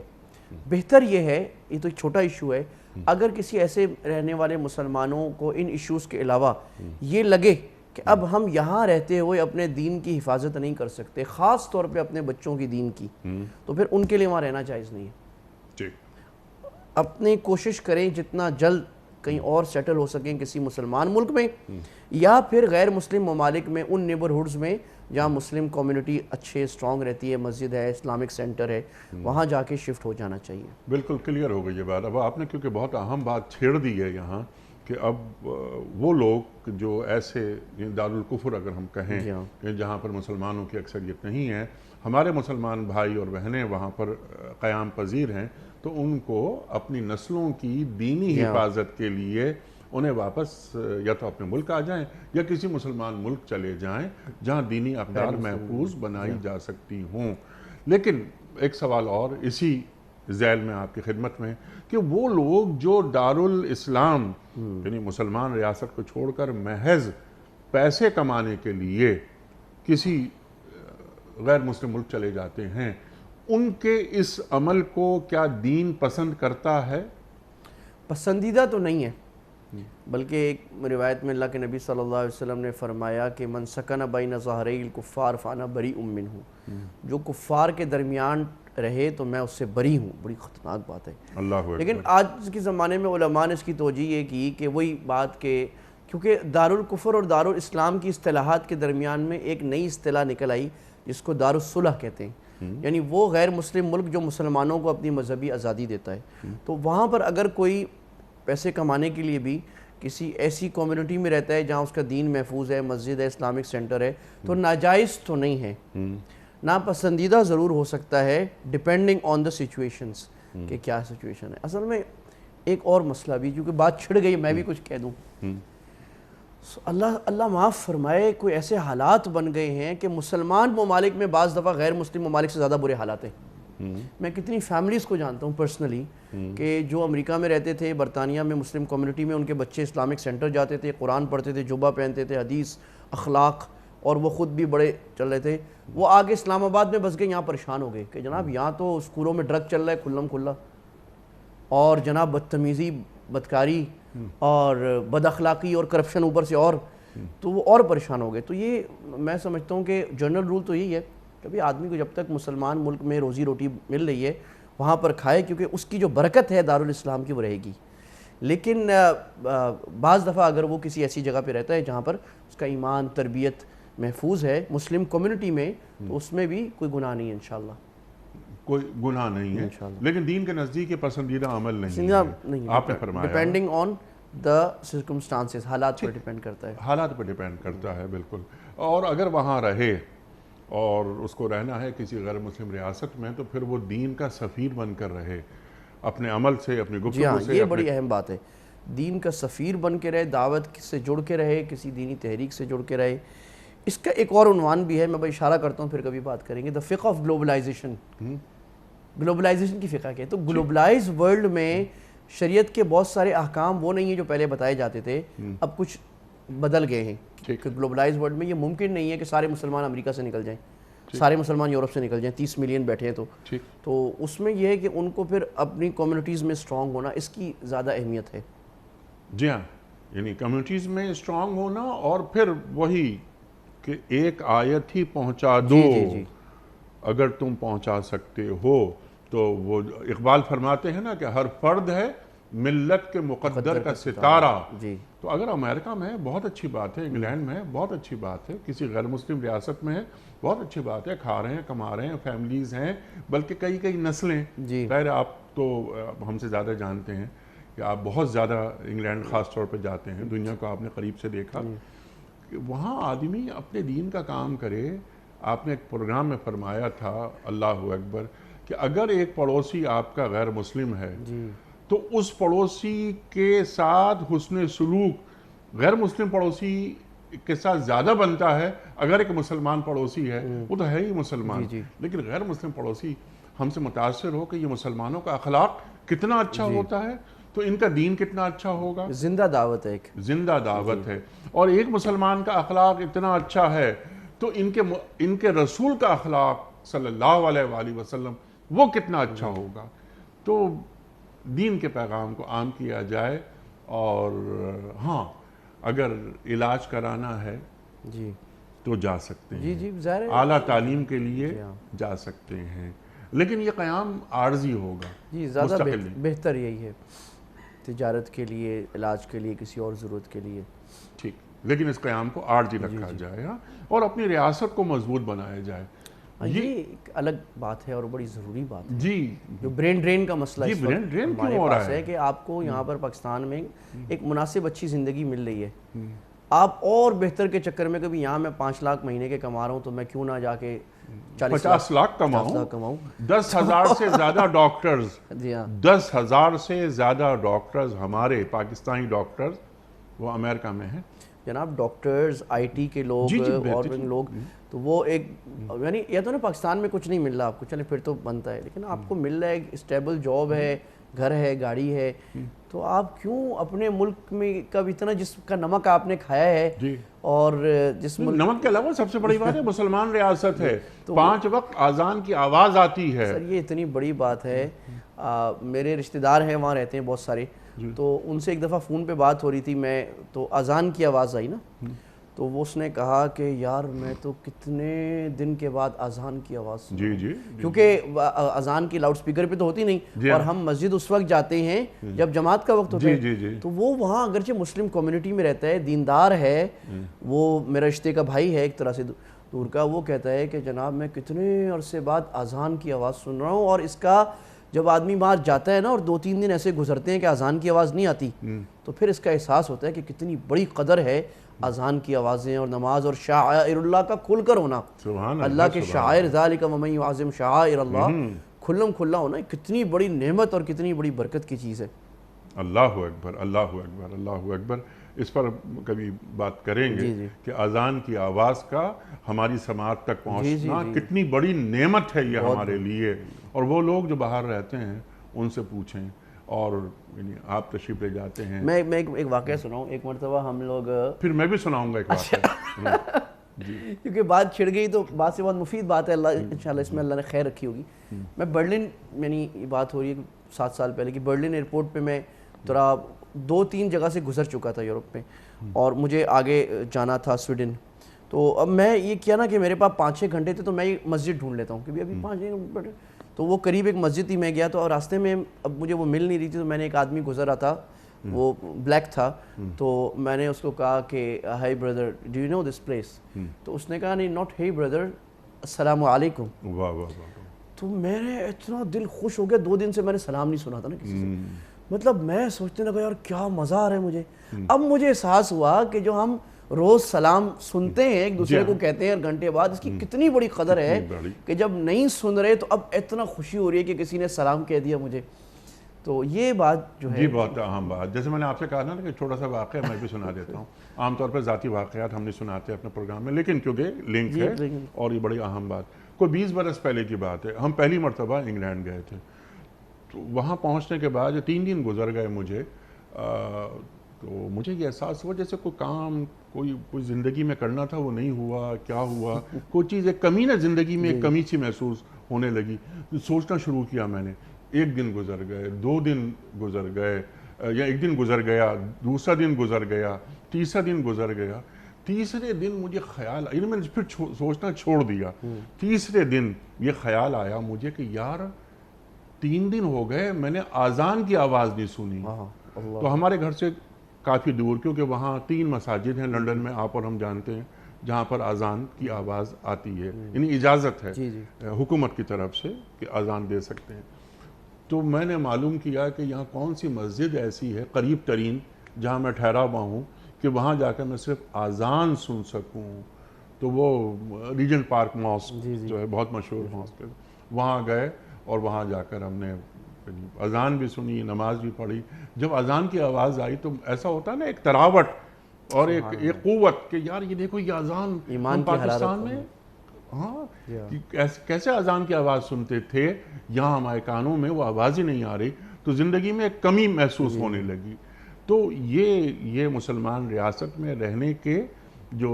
بہتر یہ ہے، یہ تو ایک چھوٹا ایشو ہے، اگر کسی ایسے رہنے والے مسلمانوں کو ان ایشوز کے علاوہ یہ لگے کہ اب ہم یہاں رہتے ہوئے اپنے دین کی حفاظت نہیں کر سکتے، خاص طور پہ اپنے بچوں کی دین کی، تو پھر ان کے لیے وہاں رہنا جائز نہیں ہے۔ اپنی کوشش کریں جتنا جلد کہیں اور سیٹل ہو سکیں کسی مسلمان ملک میں، یا پھر غیر مسلم ممالک میں، ان نیبرہڈز میں جہاں مسلم کمیونٹی اچھے اسٹرانگ رہتی ہے، مسجد ہے، اسلامک سینٹر ہے، وہاں جا کے شفٹ ہو جانا چاہیے۔ بالکل کلیئر ہو گئی یہ بات۔ اب آپ نے کیونکہ بہت اہم بات چھیڑ دی ہے یہاں کہ اب وہ لوگ جو ایسے دارالکفر اگر ہم کہیں جہاں پر مسلمانوں کی اکثریت نہیں ہے، ہمارے مسلمان بھائی اور بہنیں وہاں پر قیام پذیر ہیں، تو ان کو اپنی نسلوں کی دینی حفاظت کے لیے انہیں واپس یا تو اپنے ملک آ جائیں یا کسی مسلمان ملک چلے جائیں جہاں دینی اقدار محفوظ بنائی جا سکتی ہوں۔ لیکن ایک سوال اور اسی ذیل میں آپ کی خدمت میں کہ وہ لوگ جو دارالاسلام یعنی مسلمان ریاست کو چھوڑ کر محض پیسے کمانے کے لیے کسی غیر مسلم ملک چلے جاتے ہیں، ان کے اس عمل کو کیا دین پسند کرتا ہے؟ پسندیدہ تو نہیں ہے، بلکہ ایک روایت میں اللہ کے نبی صلی اللہ علیہ وسلم نے فرمایا کہ من سکن بین ظہری الکفار فانا بریء منہ، جو کفار کے درمیان رہے تو میں اس سے بری ہوں۔ بڑی خطرناک بات ہے۔ اللہ اکبر۔ لیکن آج کے زمانے میں علماء نے اس کی توجیہ یہ کی کہ وہی بات کہ کیونکہ دارالکفر اور دارالاسلام کی اصطلاحات کے درمیان میں ایک نئی اصطلاح نکل آئی جس کو دارالصلح کہتے ہیں، یعنی وہ غیر مسلم ملک جو مسلمانوں کو اپنی مذہبی آزادی دیتا ہے، تو وہاں پر اگر کوئی پیسے کمانے کے لیے بھی کسی ایسی کمیونٹی میں رہتا ہے جہاں اس کا دین محفوظ ہے، مسجد ہے، اسلامک سینٹر ہے، تو ناجائز تو نہیں ہے، ناپسندیدہ ضرور ہو سکتا ہے ڈیپینڈنگ آن دا سچویشنز کہ کیا سچویشن ہے۔ اصل میں ایک اور مسئلہ بھی، کیونکہ بات چھڑ گئی، میں بھی کچھ کہہ دوں۔ اللہ معاف فرمائے، کوئی ایسے حالات بن گئے ہیں کہ مسلمان ممالک میں بعض دفعہ غیر مسلم ممالک سے زیادہ برے حالات ہیں۔ میں کتنی فیملیز کو جانتا ہوں پرسنلی کہ جو امریکہ میں رہتے تھے، برطانیہ میں مسلم کمیونٹی میں ان کے بچے اسلامک سینٹر جاتے تھے، قرآن پڑھتے تھے، جبہ پہنتے تھے، حدیث، اخلاق، اور وہ خود بھی بڑے چل رہے تھے۔ وہ آگے اسلام آباد میں بس گئے، یہاں پریشان ہو گئے کہ جناب یہاں تو اسکولوں میں ڈرگ چل رہا ہے کھلم کھلا، اور جناب بدتمیزی، بدکاری اور بد اخلاقی اور کرپشن اوپر سے، اور تو وہ اور پریشان ہو گئے۔ تو یہ میں سمجھتا ہوں کہ جنرل رول تو یہی ہے کہ ابھی آدمی کو جب تک مسلمان ملک میں روزی روٹی مل رہی ہے وہاں پر کھائے، کیونکہ اس کی جو برکت ہے دارالاسلام کی وہ رہے گی۔ لیکن بعض دفعہ اگر وہ کسی ایسی جگہ پہ رہتا ہے جہاں پر اس کا ایمان، تربیت محفوظ ہے مسلم کمیونٹی میں، تو اس میں بھی کوئی گناہ نہیں ہے انشاءاللہ، کوئی گناہ نہیں ہے، لیکن دین کے نزدیک یہ پسندیدہ عمل نہیں ہے۔ آپ نے فرمایا ڈیپینڈنگ آن دا سرکمسٹانسز، حالات پر ڈیپینڈ کرتا ہے، حالات پر ڈیپینڈ کرتا ہے، بالکل۔ اور اگر وہاں رہے اور اس کو رہنا ہے کسی غیر مسلم ریاست میں، تو پھر وہ دین کا سفیر بن کر رہے، اپنے عمل سے، اپنی گفتگو سے۔ یہ بڑی اہم بات ہے، دین کا سفیر بن کے رہے، دعوت سے جڑ کے رہے، کسی دینی تحریک سے جڑ کے رہے۔ اس کا ایک اور عنوان بھی ہے، میں بھائی اشارہ کرتا ہوں، پھر کبھی بات کریں گے، دا فقہ آف گلوبلائزیشن۔ گلوبلائزیشن کی فقہ کیا ہے؟ تو گلوبلائز ورلڈ میں شریعت کے بہت سارے احکام وہ نہیں ہیں جو پہلے بتائے جاتے تھے، اب کچھ بدل گئے ہیں کہ گلوبلائز ورلڈ میں یہ ممکن نہیں ہے کہ سارے مسلمان امریکہ سے نکل جائیں، سارے مسلمان یورپ سے نکل جائیں، 30 ملین بیٹھے ہیں تو اس میں یہ ہے کہ ان کو پھر اپنی کمیونٹیز میں اسٹرانگ ہونا، اس کی زیادہ اہمیت ہے۔ جی ہاں، یعنی کمیونٹیز میں اسٹرانگ ہونا، اور پھر وہی کہ ایک آیت ہی پہنچا دو، اگر تم پہنچا سکتے ہو تو وہ اقبال فرماتے ہیں نا کہ ہر فرد ہے ملت کے مقدر کا ستارہ۔ تو اگر امریکہ میں ہے بہت اچھی بات ہے، انگلینڈ میں ہے بہت اچھی بات ہے، کسی غیر مسلم ریاست میں ہے بہت اچھی بات ہے، کھا رہے ہیں، کما رہے ہیں، فیملیز ہیں، بلکہ کئی نسلیں۔ خیر آپ تو ہم سے زیادہ جانتے ہیں کہ آپ بہت زیادہ انگلینڈ خاص طور پہ جاتے ہیں، دنیا کو آپ نے قریب سے دیکھا کہ وہاں آدمی اپنے دین کا کام کرے۔ آپ نے ایک پروگرام میں فرمایا تھا، اللہ اکبر، کہ اگر ایک پڑوسی آپ کا غیر مسلم ہے تو اس پڑوسی کے ساتھ حسن سلوک غیر مسلم پڑوسی کے ساتھ زیادہ بنتا ہے۔ اگر ایک مسلمان پڑوسی ہے وہ تو ہے ہی مسلمان، لیکن غیر مسلم پڑوسی ہم سے متاثر ہو کہ یہ مسلمانوں کا اخلاق کتنا اچھا ہوتا ہے تو ان کا دین کتنا اچھا ہوگا۔ زندہ دعوت ہے، ایک زندہ دعوت ہے۔ اور ایک مسلمان کا اخلاق اتنا اچھا ہے تو ان کے رسول کا اخلاق صلی اللہ علیہ وآلہ وسلم وہ کتنا اچھا ہوگا۔ تو دین کے پیغام کو عام کیا جائے، اور ہاں اگر علاج کرانا ہے تو جا سکتے ہیں، اعلیٰ تعلیم کے لیے جا سکتے ہیں، لیکن یہ قیام عارضی ہوگا، زیادہ بہتر یہی ہے، تجارت کے لیے، علاج کے لیے، کسی اور ضرورت کے لیے، ٹھیک، لیکن اس قیام کو عارضی رکھا جائے اور اپنی ریاست کو مضبوط بنایا جائے۔ یہ ایک الگ بات ہے اور بڑی ضروری بات ہے، جی، جو برین ڈرین کا مسئلہ جی، برین ڈرین کیوں ہو رہا ہے کہ آپ کو یہاں پر پاکستان میں ایک مناسب اچھی زندگی مل رہی ہے، آپ اور بہتر کے چکر میں کبھی یہاں میں 5 لاکھ مہینے کے کما رہا ہوں تو میں کیوں نہ جا کے 50 لاکھ کماؤں۔ 10,000 سے زیادہ ڈاکٹرز، 10,000 سے زیادہ ڈاکٹرز ہمارے پاکستانی ڈاکٹرز وہ امریکہ میں ہیں جناب ڈاکٹرز آئی ٹی کے لوگ اور لوگ تو وہ ایک یعنی یہ تو نا پاکستان میں کچھ نہیں مل رہا آپ کو، چلیں پھر تو بنتا ہے، لیکن آپ کو مل رہا ہے ایک اسٹیبل جاب ہے، گھر ہے، گاڑی ہے، تو آپ کیوں اپنے ملک میں کب اتنا جس کا نمک آپ نے کھایا ہے اور جس نمک کے علاوہ سب سے بڑی بات ہے مسلمان ریاست ہے، 5 وقت اذان کی آواز آتی ہے. سر یہ اتنی بڑی بات ہے. میرے رشتہ دار ہیں وہاں رہتے ہیں بہت سارے، تو ان سے ایک دفعہ فون پہ بات ہو رہی تھی، میں تو اذان کی آواز آئی نا، تو وہ اس نے کہا کہ یار میں تو کتنے دن کے بعد اذان کی آواز سنا، کیونکہ اذان کی لاؤڈ سپیکر پہ تو ہوتی نہیں، اور ہم مسجد اس وقت جاتے ہیں جب جماعت کا وقت ہوتا ہے، تو وہ وہاں اگرچہ مسلم کمیونٹی میں رہتا ہے، دیندار ہے، وہ میرا رشتے کا بھائی ہے ایک طرح سے دور کا، وہ کہتا ہے کہ جناب میں کتنے عرصے بعد اذان کی آواز سن رہا ہوں، اور اس کا جب آدمی باہر جاتا ہے نا اور 2-3 دن ایسے گزرتے ہیں کہ اذان کی آواز نہیں آتی، تو پھر اس کا احساس ہوتا ہے کہ کتنی بڑی قدر ہے اذان کی آوازیں اور نماز اور شعائر اللہ کا کھل کر ہونا، اللہ کے شعائر ذالک ومن یعظم شعائر اللہ، کھلم کھلا ہونا کتنی بڑی نعمت اور کتنی بڑی برکت کی چیز ہے. اللہ اکبر، اللہ اکبر، اللہ اکبر. اس پر کبھی بات کریں گے کہ اذان کی آواز کا ہماری سماعت تک پہنچنا کتنی بڑی نعمت ہے یہ ہمارے لیے. اور وہ لوگ جو باہر رہتے ہیں ان سے پوچھیں، اور آپ تشریف لے جاتے ہیں. میں ایک واقعہ سناؤں. ایک مرتبہ ہم لوگ، پھر میں بھی سناؤں گا ایک واقعہ، کیونکہ بات چھڑ گئی تو بات سے بہت مفید بات ہے، اللہ انشاءاللہ اس میں اللہ نے خیر رکھی ہوگی. میں برلن، یعنی یہ بات ہو رہی ہے 7 سال پہلے کی، برلن ایئرپورٹ پہ میں ذرا 2-3 جگہ سے گزر چکا تھا یورپ میں، اور مجھے آگے جانا تھا سویڈن. تو اب میں یہ کیا نا کہ میرے پاس 5-6 گھنٹے تھے، تو میں یہ مسجد ڈھونڈ لیتا ہوں کہ ابھی 5 گھنٹے، تو وہ قریب ایک مسجد تھی، میں گیا تو راستے میں اب مجھے وہ مل نہیں رہی تھی، تو میں نے ایک آدمی گزر رہا تھا، وہ بلیک تھا، تو میں نے اس کو کہا کہ hi brother do you know this place, تو اس نے کہا نہیں ناٹ ہی بردر السلام علیکم. واہ واہ واہ. تو میرے اتنا دل خوش ہو گیا، 2 دن سے میں نے سلام نہیں سنا تھا نا کسی سے، مطلب میں سوچنے لگا یار کیا مزہ آ رہا ہے مجھے. اب مجھے احساس ہوا کہ جو ہم روز سلام سنتے ہیں ایک دوسرے کو کہتے ہیں گھنٹے بعد، اس کی کتنی بڑی قدر ہے کہ جب نہیں سن رہے تو اب اتنا خوشی ہو رہی ہے کہ کسی نے سلام کہہ دیا مجھے. تو یہ بات جو ہے جی بہت اہم بات. جیسے میں نے آپ سے کہا نا کہ چھوٹا سا واقعہ میں بھی سنا دیتا ہوں. عام طور پہ ذاتی واقعات ہم نہیں سناتے اپنے پروگرام میں، لیکن کیونکہ لنک ہے اور یہ بڑی اہم بات. کوئی 20 برس پہلے کی بات ہے، ہم پہلی مرتبہ انگلینڈ گئے تھے. تو وہاں پہنچنے کے بعد 3 دن گزر گئے مجھے، تو مجھے یہ احساس ہوا جیسے کوئی کام کوئی زندگی میں کرنا تھا وہ نہیں ہوا. کیا ہوا؟ کوئی چیز ایک کمی نا زندگی میں، ایک کمی سی محسوس ہونے لگی. سوچنا شروع کیا میں نے. 1 دن گزر گئے، 2 دن گزر گئے، یا 1 دن گزر گیا، دوسرا دن گزر گیا، تیسرا دن گزر گیا. تیسرے دن مجھے خیال آیا، میں نے پھر سوچنا چھوڑ دیا. تیسرے دن یہ خیال آیا مجھے کہ یار 3 دن ہو گئے میں نے اذان کی آواز نہیں سنی. تو ہمارے گھر سے کافی دور، کیونکہ وہاں 3 مساجد ہیں لنڈن میں، آپ اور ہم جانتے ہیں، جہاں پر اذان کی آواز آتی ہے، یعنی اجازت ہے حکومت کی طرف سے کہ اذان دے سکتے ہیں. تو میں نے معلوم کیا کہ یہاں کون سی مسجد ایسی ہے قریب ترین جہاں میں ٹھہرا ہوا ہوں کہ وہاں جا کر میں صرف اذان سن سکوں. تو وہ ریجنٹ پارک ماسک جو ہے بہت مشہور ماسک ہے، وہاں گئے اور وہاں جا کر ہم نے اذان بھی سنی، نماز بھی پڑھی. جب اذان کی آواز آئی تو ایسا ہوتا ہے نا ایک تراوٹ اور ایک قوت کہ یار یہ دیکھو یہ اذان ایمان کی پاکستان میں، ہاں کیسے اذان کی آواز سنتے تھے، یہاں ہمارے کانوں میں وہ آواز ہی نہیں آ رہی. تو زندگی میں ایک کمی محسوس ہونے لگی. تو یہ مسلمان ریاست میں رہنے کے جو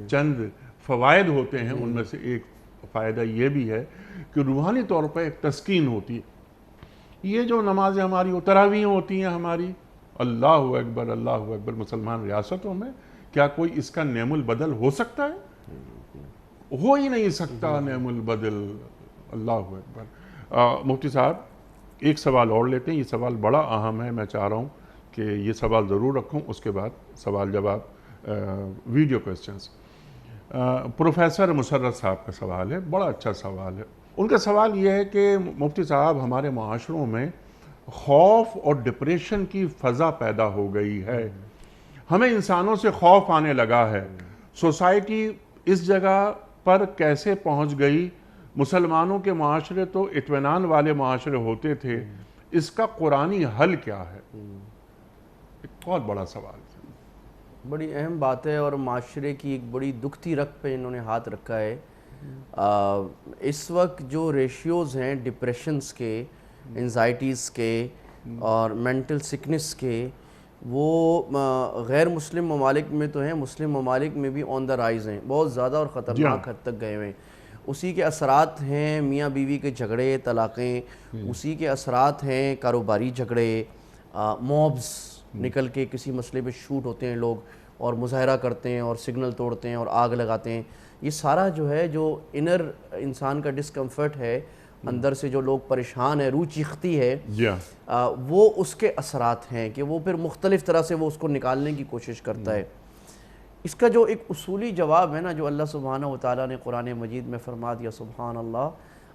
چند فوائد ہوتے ہیں ان میں سے ایک فائدہ یہ بھی ہے کہ روحانی طور پر ایک تسکین ہوتی ہے. یہ جو نمازیں ہماری تراویح ہوتی ہیں ہماری، اللہ اکبر اللہ اکبر، مسلمان ریاستوں میں کیا کوئی اس کا نعم البدل ہو سکتا ہے؟ ہو ہی نہیں سکتا نعم البدل. اللہ اکبر. مفتی صاحب ایک سوال اور لیتے ہیں، یہ سوال بڑا اہم ہے، میں چاہ رہا ہوں کہ یہ سوال ضرور رکھوں، اس کے بعد سوال جواب ویڈیو کوسچنز. پروفیسر مسرت صاحب کا سوال ہے، بڑا اچھا سوال ہے. ان کا سوال یہ ہے کہ مفتی صاحب ہمارے معاشروں میں خوف اور ڈپریشن کی فضا پیدا ہو گئی ہے، ہمیں انسانوں سے خوف آنے لگا ہے، سوسائٹی اس جگہ پر کیسے پہنچ گئی؟ مسلمانوں کے معاشرے تو اطمینان والے معاشرے ہوتے تھے، اس کا قرآنی حل کیا ہے؟ ایک بہت بڑا سوال ہے. بڑی اہم بات ہے اور معاشرے کی ایک بڑی دکھتی رگ پہ انہوں نے ہاتھ رکھا ہے۔ اس وقت جو ریشیوز ہیں ڈپریشنز کے، انزائٹیز کے اور مینٹل سکنس کے، وہ غیر مسلم ممالک میں تو ہیں، مسلم ممالک میں بھی آن دا رائز ہیں، بہت زیادہ اور خطرناک حد تک گئے ہوئے ہیں۔ اسی کے اثرات ہیں میاں بیوی کے جھگڑے، طلاقیں، اسی کے اثرات ہیں کاروباری جھگڑے، موبز نکل کے کسی مسئلے پہ شوٹ ہوتے ہیں لوگ اور مظاہرہ کرتے ہیں اور سگنل توڑتے ہیں اور آگ لگاتے ہیں۔ یہ سارا جو ہے جو انر انسان کا ڈسکمفرٹ ہے، اندر سے جو لوگ پریشان ہے، روح چیختی ہے، وہ اس کے اثرات ہیں کہ وہ پھر مختلف طرح سے وہ اس کو نکالنے کی کوشش کرتا ہے۔ اس کا جو ایک اصولی جواب ہے نا، جو اللہ سبحانہ وتعالیٰ نے قرآن مجید میں فرما دیا، سبحان اللہ،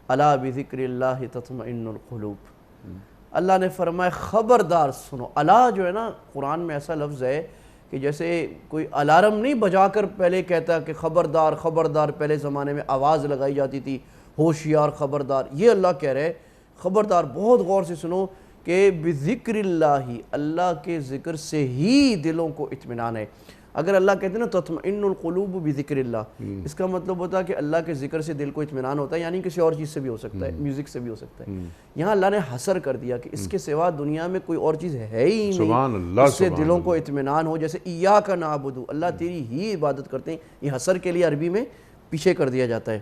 الا بذکر اللہ تطمئن القلوب۔ اللہ نے فرمایا خبردار سنو۔ الا جو ہے نا قرآن میں ایسا لفظ ہے کہ جیسے کوئی الارم نہیں بجا کر پہلے کہتا کہ خبردار خبردار، پہلے زمانے میں آواز لگائی جاتی تھی، ہوشیار خبردار، یہ اللہ کہہ رہے خبردار بہت غور سے سنو کہ بذکر اللہ، اللہ کے ذکر سے ہی دلوں کو اطمینان ہے۔ اگر اللہ کہتے ہیں نا تطمئن القلوب بذکر اللہ، اس کا مطلب ہوتا ہے کہ اللہ کے ذکر سے دل کو اطمینان ہوتا ہے، یعنی کسی اور چیز سے بھی ہو سکتا ہے، میوزک سے بھی ہو سکتا ہے۔ یہاں اللہ نے حصر کر دیا کہ اس کے سوا دنیا میں کوئی اور چیز ہے ہی نہیں اس سے دلوں کو اطمینان ہو، جیسے ایاک نعبد، اللہ تیری ہی عبادت کرتے ہیں۔ یہ حصر کے لیے عربی میں پیچھے کر دیا جاتا ہے۔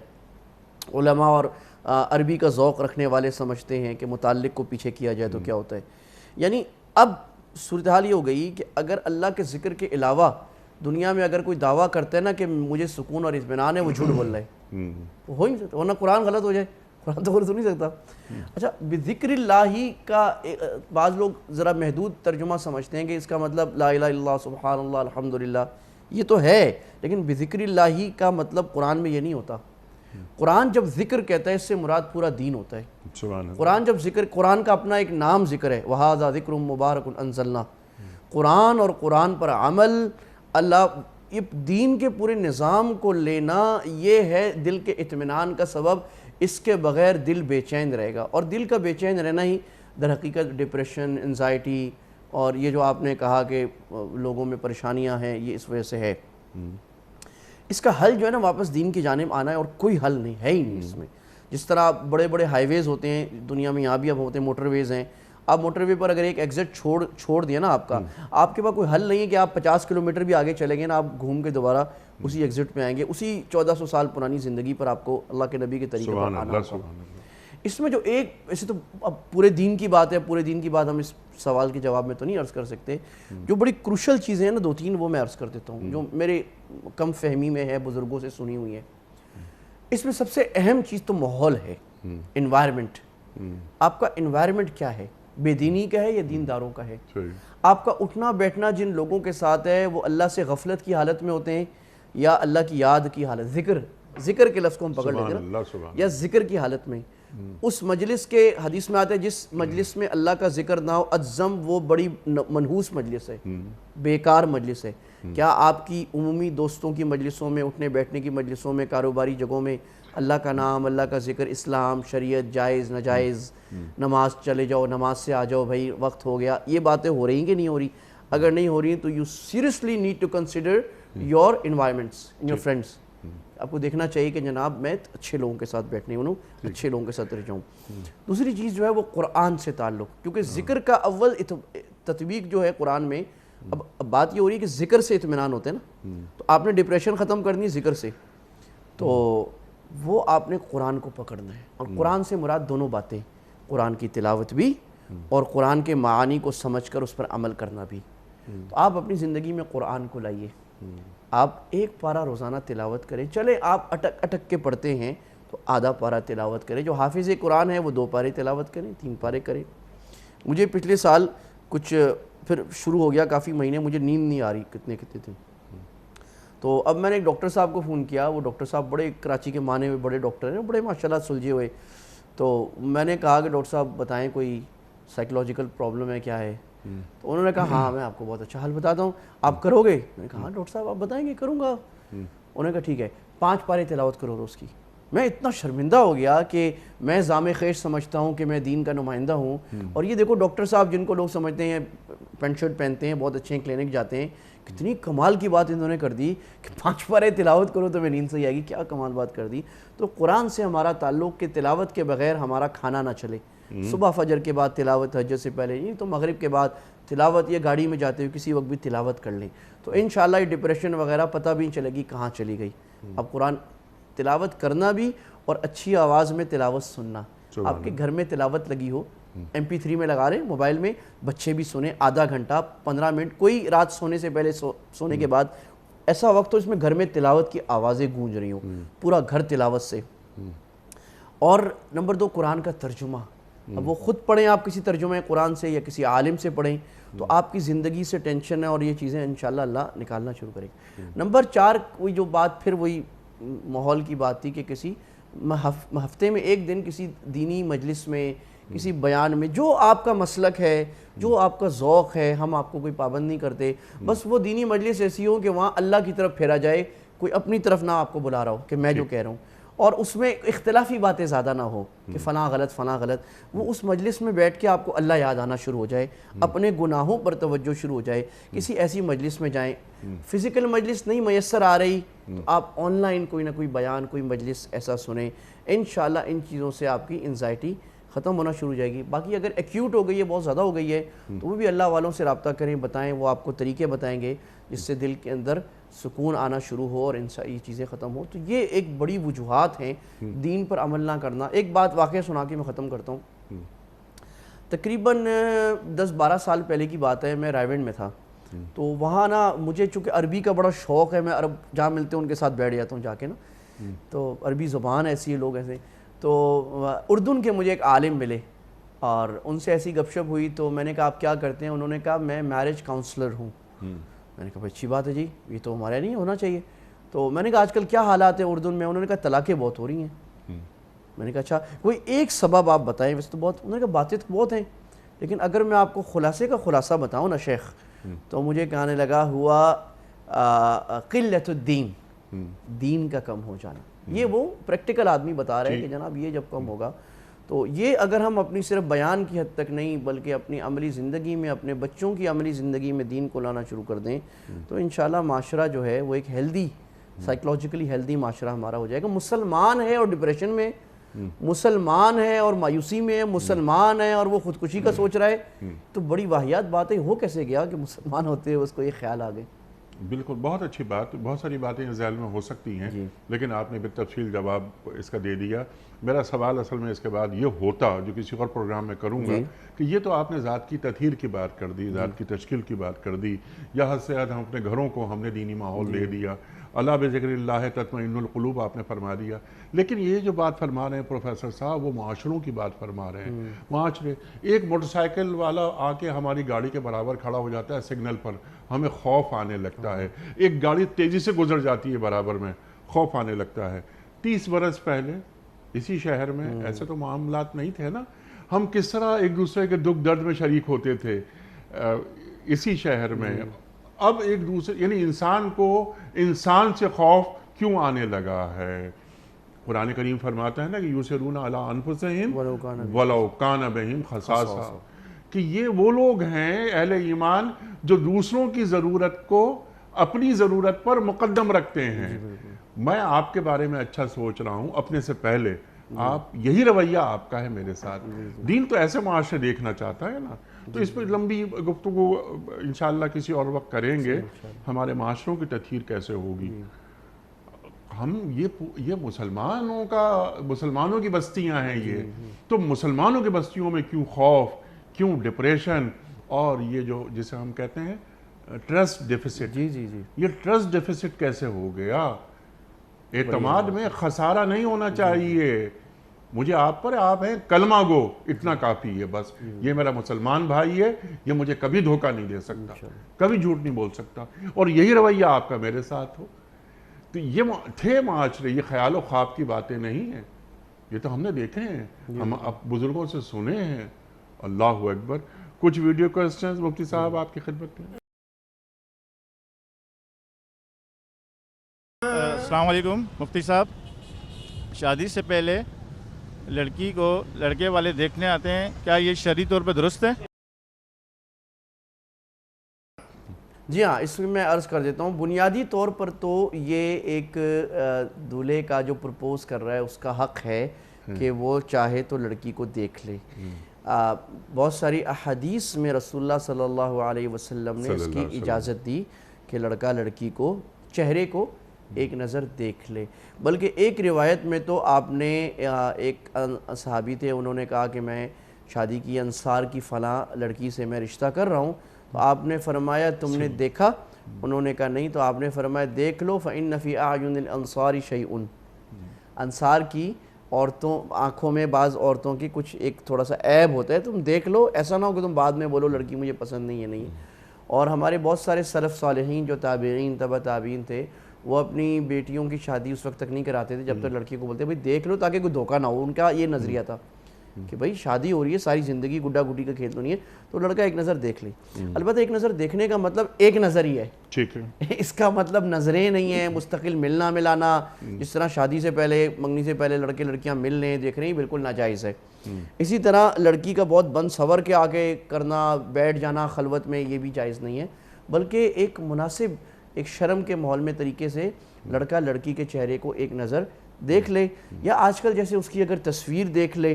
علماء اور عربی کا ذوق رکھنے والے سمجھتے ہیں کہ متعلق کو پیچھے کیا جائے تو کیا ہوتا ہے، یعنی اب صورتحال یہ ہو گئی کہ اگر اللہ کے ذکر کے علاوہ دنیا میں اگر کوئی دعویٰ کرتا ہے نا کہ مجھے سکون اور اطمینان ہے، وہ جھوٹ بول رہا ہے، وہ ہو ہی نہیں سکتا، ورنہ قرآن غلط ہو جائے، قرآن تو غلط ہو نہیں سکتا۔ اچھا، بذکر اللہ کا بعض لوگ ذرا محدود ترجمہ سمجھتے ہیں کہ اس کا مطلب لا الہ الا اللہ، سبحان اللہ، الحمدللہ، یہ تو ہے، لیکن بذکر اللہ کا مطلب قرآن میں یہ نہیں ہوتا۔ قرآن جب ذکر کہتا ہے اس سے مراد پورا دین ہوتا ہے۔ قرآن جب ذکر، قرآن کا اپنا ایک نام ذکر ہے، وَهَذَا ذِكْرٌ مُبَارَكٌ أَنزَلْنَاهُ، قرآن اور قرآن پر عمل، اللہ یہ دین کے پورے نظام کو لینا، یہ ہے دل کے اطمینان کا سبب۔ اس کے بغیر دل بے چین رہے گا، اور دل کا بے چین رہنا ہی در حقیقت ڈپریشن، انزائٹی اور یہ جو آپ نے کہا کہ لوگوں میں پریشانیاں ہیں، یہ اس وجہ سے ہے۔ اس کا حل جو ہے نا واپس دین کی جانب آنا ہے، اور کوئی حل نہیں ہے ہی نہیں اس میں۔ جس طرح بڑے بڑے ہائی ویز ہوتے ہیں دنیا میں، یہاں بھی اب ہوتے ہیں، موٹر ویز ہیں، آپ موٹر وے پر اگر ایک ایگزٹ چھوڑ دیا نا آپ کا، آپ کے پاس کوئی حل نہیں ہے کہ آپ 50 کلومیٹر بھی آگے چلیں گے نا، آپ گھوم کے دوبارہ اسی ایگزٹ پہ آئیں گے، اسی 1400 سال پرانی زندگی پر آپ کو اللہ کے نبی کے طریقے پر آنا ہوگا۔ اس میں جو ایک، ایسے تو اب پورے دین کی بات ہے، پورے دین کی بات ہم اس سوال کے جواب میں تو نہیں عرض کر سکتے، جو بڑی کروشل چیزیں ہیں نا، 2-3 وہ میں عرض کر دیتا ہوں جو میرے کم فہمی میں ہے، بزرگوں سے سنی ہوئی ہے۔ اس میں سب سے اہم چیز تو ماحول ہے، انوائرمنٹ۔ آپ کا انوائرمنٹ کیا ہے، بے دینی کا ہے یا دینداروں کا ہے؟ آپ کا اٹھنا بیٹھنا جن لوگوں کے ساتھ ہے وہ اللہ سے غفلت کی حالت میں ہوتے ہیں یا اللہ کی یاد کی حالت، ذکر کے لفظ کو ہم پکڑ لیتے ہیں یا ذکر کی حالت میں؟ اس مجلس کے حدیث میں آتا ہے جس مجلس میں اللہ کا ذکر نہ ہو، اجزم، وہ بڑی منحوس مجلس ہے، بیکار مجلس ہے۔ کیا آپ کی عمومی دوستوں کی مجلسوں میں، اٹھنے بیٹھنے کی مجلسوں میں، کاروباری جگہوں میں اللہ کا نام، اللہ کا ذکر، اسلام، شریعت، جائز ناجائز، نماز چلے جاؤ، نماز سے آ جاؤ بھائی وقت ہو گیا، یہ باتیں ہو رہی ہیں کہ نہیں ہو رہی؟ اگر نہیں ہو رہی ہیں تو you seriously need to consider your environments, your friends. آپ کو دیکھنا چاہیے کہ جناب میں اچھے لوگوں کے ساتھ بیٹھنے ہوں، اچھے لوگوں کے ساتھ رہ جاؤں۔ دوسری چیز جو ہے وہ قرآن سے تعلق، کیونکہ ذکر کا اول تطبیق جو ہے قرآن میں، اب بات یہ ہو رہی ہے کہ ذکر سے اطمینان ہوتے ہیں نا، تو آپ نے ڈپریشن ختم کرنی ہے ذکر سے، تو وہ آپ نے قرآن کو پکڑنا ہے۔ اور قرآن سے مراد دونوں باتیں، قرآن کی تلاوت بھی اور قرآن کے معانی کو سمجھ کر اس پر عمل کرنا بھی۔ تو آپ اپنی زندگی میں قرآن کو لائیے، آپ ایک پارہ روزانہ تلاوت کریں، چلے آپ اٹک اٹک کے پڑھتے ہیں تو آدھا پارہ تلاوت کریں، جو حافظ قرآن ہے وہ 2 پارے تلاوت کریں، 3 پارے کریں۔ مجھے پچھلے سال کچھ پھر شروع ہو گیا، کافی مہینے مجھے نیند نہیں آ رہی کتنے دن، تو اب میں نے ایک ڈاکٹر صاحب کو فون کیا، وہ ڈاکٹر صاحب بڑے کراچی کے مانے ہوئے بڑے ڈاکٹر ہیں، بڑے ماشاءاللہ سلجھے ہوئے، تو میں نے کہا کہ ڈاکٹر صاحب بتائیں کوئی سائیکولوجیکل پرابلم ہے کیا ہے؟ تو انہوں نے کہا ہاں میں آپ کو بہت اچھا حل بتاتا ہوں، آپ کرو گے؟ میں نے کہا ہاں ڈاکٹر صاحب آپ بتائیں گے، کروں گا۔ انہوں نے کہا ٹھیک ہے 5 پارے تلاوت کرو روز کی۔ میں اتنا شرمندہ ہو گیا کہ میں زام خیش سمجھتا ہوں کہ میں دین کا نمائندہ ہوں، اور یہ دیکھو ڈاکٹر صاحب جن کو لوگ سمجھتے ہیں پینٹ شرٹ پہنتے ہیں، بہت اچھے کلینک جاتے ہیں، کتنی کمال کی بات انہوں نے کر دی کہ 5 پارے تلاوت کرو تو میں نیند سے آئے گی، کیا کمال بات کر دی۔ تو قرآن سے ہمارا تعلق کہ تلاوت کے بغیر ہمارا کھانا نہ چلے، صبح فجر کے بعد تلاوت، تہجد سے پہلے نہیں تو مغرب کے بعد تلاوت، یہ گاڑی میں جاتے ہوئے کسی وقت بھی تلاوت کر لیں تو انشاءاللہ یہ ڈپریشن وغیرہ پتہ بھی نہیں چلے گی کہاں چلی گئی۔ اب قرآن تلاوت کرنا بھی اور اچھی آواز میں تلاوت سننا، آپ کے گھر میں تلاوت لگی ہو، MP3 میں لگا رہے موبائل میں، بچے بھی سنیں، آدھا گھنٹہ 15 منٹ، کوئی رات سونے سے پہلے سونے کے بعد ایسا وقت ہو اس میں گھر میں تلاوت کی آوازیں گونج رہی ہوں، پورا گھر تلاوت سے۔ اور نمبر 2 قرآن کا ترجمہ، اب وہ خود پڑھیں آپ کسی ترجمہ قرآن سے یا کسی عالم سے پڑھیں تو آپ کی زندگی سے ٹینشن ہے اور یہ چیزیں انشاءاللہ اللہ نکالنا شروع کرے گا۔ نمبر 4 کوئی جو بات پھر وہی ماحول کی بات تھی کہ کسی ہفتے میں ایک دن کسی دینی مجلس میں، کسی بیان میں، جو آپ کا مسلک ہے، جو آپ کا ذوق ہے، ہم آپ کو کوئی پابند نہیں کرتے، بس وہ دینی مجلس ایسی ہو کہ وہاں اللہ کی طرف پھیرا جائے، کوئی اپنی طرف نہ آپ کو بلا رہا ہو کہ میں جو کہہ رہا ہوں، اور اس میں اختلافی باتیں زیادہ نہ ہو کہ فلاں غلط فلاں غلط، وہ اس مجلس میں بیٹھ کے آپ کو اللہ یاد آنا شروع ہو جائے، اپنے گناہوں پر توجہ شروع ہو جائے، کسی ایسی مجلس میں جائیں۔ فزیکل مجلس نہیں میسر آ رہی تو آپ آن لائن کوئی نہ کوئی بیان، کوئی مجلس ایسا سنیں، انشاءاللہ ان چیزوں سے آپ کی انزائٹی ختم ہونا شروع ہو جائے گی۔ باقی اگر ایکیوٹ ہو گئی ہے، بہت زیادہ ہو گئی ہے تو وہ بھی اللہ والوں سے رابطہ کریں، بتائیں، وہ آپ کو طریقے بتائیں گے جس سے دل کے اندر سکون آنا شروع ہو اور یہ چیزیں ختم ہو۔ تو یہ ایک بڑی وجوہات ہیں دین پر عمل نہ کرنا۔ ایک بات واقعہ سنا کے میں ختم کرتا ہوں، تقریباً 10-12 سال پہلے کی بات ہے، میں رائے گنج میں تھا تو وہاں نا مجھے چونکہ عربی کا بڑا شوق ہے، میں عرب جہاں ملتے ہیں ان کے ساتھ بیٹھ جاتا ہوں جا کے نا، تو عربی زبان ایسی ہے، لوگ ایسے، تو اردن کے مجھے ایک عالم ملے اور ان سے ایسی گپ شپ ہوئی تو میں نے کہا آپ کیا کرتے ہیں؟ انہوں نے کہا میں میرج کاؤنسلر ہوں۔ میں نے کہا اچھی بات ہے جی، یہ تو ہمارے نہیں ہونا چاہیے۔ تو میں نے کہا آج کل کیا حالات ہیں اردن میں؟ انہوں نے کہا طلاقیں بہت ہو رہی ہیں۔ میں نے کہا اچھا کوئی ایک سبب آپ بتائیں، ویسے تو بہت، انہوں نے کہا باتیں تو بہت ہیں لیکن اگر میں آپ کو خلاصے کا خلاصہ بتاؤں نا شیخ، تو مجھے کہنے لگا ہوا قلت الدین، دین کا کم ہو جانا۔ یہ وہ پریکٹیکل آدمی بتا رہے ہیں کہ جناب یہ جب کم ہوگا تو یہ اگر ہم اپنی صرف بیان کی حد تک نہیں بلکہ اپنی عملی زندگی میں، اپنے بچوں کی عملی زندگی میں دین کو لانا شروع کر دیں تو انشاءاللہ معاشرہ جو ہے وہ ایک ہیلدی، سائیکلوجیکلی ہیلدی معاشرہ ہمارا ہو جائے گا۔ مسلمان ہے اور ڈپریشن میں، مسلمان ہے اور مایوسی میں ہے، مسلمان ہے اور وہ خودکشی کا سوچ رہا ہے، تو بڑی واہیات بات ہے۔ ہو کیسے گیا کہ مسلمان ہوتے ہوئے اس کو یہ خیال آ گئے؟ بالکل، بہت اچھی بات، بہت ساری باتیں ذہن میں ہو سکتی ہیں لیکن آپ نے بالتفصیل جواب اس کا دے دیا۔ میرا سوال اصل میں اس کے بعد یہ ہوتا جو کسی اور پروگرام میں کروں گا کہ یہ تو آپ نے ذات کی تطہیر کی بات کر دی، ذات کی تشکیل کی بات کر دی، یا حد سے زیادہ ہم اپنے گھروں کو ہم نے دینی ماحول دے دیا، اللہ بذکر اللہ تطمئن القلوب آپ نے فرما دیا، لیکن یہ جو بات فرما رہے ہیں پروفیسر صاحب وہ معاشروں کی بات فرما رہے ہیں۔ معاشرے، ایک موٹر سائیکل والا آ کے ہماری گاڑی کے برابر کھڑا ہو جاتا ہے سگنل پر، ہمیں خوف آنے لگتا ہے۔ ایک گاڑی تیزی سے گزر جاتی ہے برابر میں، خوف آنے لگتا ہے۔ 30 برس پہلے اسی شہر میں ایسے تو معاملات نہیں تھے نا، ہم کس طرح ایک دوسرے کے دکھ درد میں شریک ہوتے تھے اسی شہر میں۔ اب ایک دوسرے، یعنی انسان کو انسان سے خوف کیوں آنے لگا ہے؟ قرآن کریم فرماتا ہے نا کہ یُسِرُونَ عَلَىٰ أَنفُسِهِمْ وَلَوْ كَانَ بِهِمْ خَصَاصَةٌ، کہ یہ وہ لوگ ہیں اہل ایمان جو دوسروں کی ضرورت کو اپنی ضرورت پر مقدم رکھتے ہیں۔ میں آپ کے بارے میں اچھا سوچ رہا ہوں اپنے سے پہلے، آپ یہی رویہ آپ کا ہے میرے ساتھ۔ دین تو ایسے معاشرے دیکھنا چاہتا ہے نا، تو اس پہ لمبی گفتگو انشاءاللہ کسی اور وقت کریں گے، ہمارے معاشروں کی تطہیر کیسے ہوگی۔ ہم یہ مسلمانوں کی بستیاں ہیں یہ، تو مسلمانوں کی بستیوں میں کیوں خوف، کیوں ڈپریشن، اور یہ جو جسے ہم کہتے ہیں ٹرسٹ ڈیفیسٹ، یہ ٹرسٹ ڈیفیسٹ کیسے ہو گیا؟ اعتماد میں خسارہ نہیں ہونا چاہیے۔ مجھے آپ پر، آپ ہیں کلمہ گو، اتنا کافی ہے بس، یہ میرا مسلمان بھائی ہے، یہ مجھے کبھی دھوکہ نہیں دے سکتا، کبھی جھوٹ نہیں بول سکتا، اور یہی رویہ آپ کا میرے ساتھ ہو۔ تو یہ تھے معاشرے، یہ خیال و خواب کی باتیں نہیں ہیں، یہ تو ہم نے دیکھے ہیں، ہم اب بزرگوں سے سنے ہیں۔ اللہ اکبر۔ کچھ ویڈیو کوسچنز مفتی صاحب آپ کی خدمت میں۔ السلام علیکم مفتی صاحب، شادی سے پہلے لڑکی کو لڑکے والے دیکھنے آتے ہیں، کیا یہ شرعی طور پہ درست ہے؟ جی ہاں، اس میں میں عرض کر دیتا ہوں، بنیادی طور پر تو یہ ایک دولہے کا جو پرپوز کر رہا ہے اس کا حق ہے کہ وہ چاہے تو لڑکی کو دیکھ لے۔ بہت ساری احادیث میں رسول اللہ صلی اللہ علیہ وسلم نے اس کی اجازت دی کہ لڑکا لڑکی کو چہرے کو ایک نظر دیکھ لے۔ بلکہ ایک روایت میں تو آپ نے ایک صحابی تھے، انہوں نے کہا کہ میں شادی کی انصار کی فلاں لڑکی سے میں رشتہ کر رہا ہوں، تو آپ نے فرمایا تم نے دیکھا؟ انہوں نے کہا نہیں، تو آپ نے فرمایا دیکھ لو فَإِنَّ فِي أَعْيُنِ الْأَنصَارِ شَيْءٌ، انصار کی عورتوں آنکھوں میں بعض عورتوں کی کچھ ایک تھوڑا سا عیب ہوتا ہے، تم دیکھ لو، ایسا نہ ہو کہ تم بعد میں بولو لڑکی مجھے پسند نہیں ہے۔ نہیں، اور ہمارے بہت سارے سلف صالحین جو تابعین تبع تابعین تھے، وہ اپنی بیٹیوں کی شادی اس وقت تک نہیں کراتے تھے جب تک لڑکی کو بولتے بھائی دیکھ لو تاکہ کوئی دھوکہ نہ ہو۔ ان کا یہ نظریہ تھا کہ بھائی شادی ہو رہی ہے، ساری زندگی گڈا گڈی کا کھیل تو نہیں ہے، تو لڑکا ایک نظر دیکھ لے۔ البتہ ایک نظر دیکھنے کا مطلب ایک نظر ہی ہے، ٹھیک ہے، اس کا مطلب نظریں نہیں ہیں، مستقل ملنا ملانا، جس طرح شادی سے پہلے منگنی سے پہلے لڑکے لڑکیاں مل لیں دیکھ رہے ہیں، بالکل ناجائز ہے۔ اسی طرح لڑکی کا بہت بند سور کے آگے کرنا، بیٹھ جانا خلوت میں، یہ بھی جائز نہیں ہے، بلکہ ایک مناسب ایک شرم کے ماحول میں طریقے سے لڑکا لڑکی کے چہرے کو ایک نظر دیکھ لے، یا آج کل جیسے اس کی اگر تصویر دیکھ لے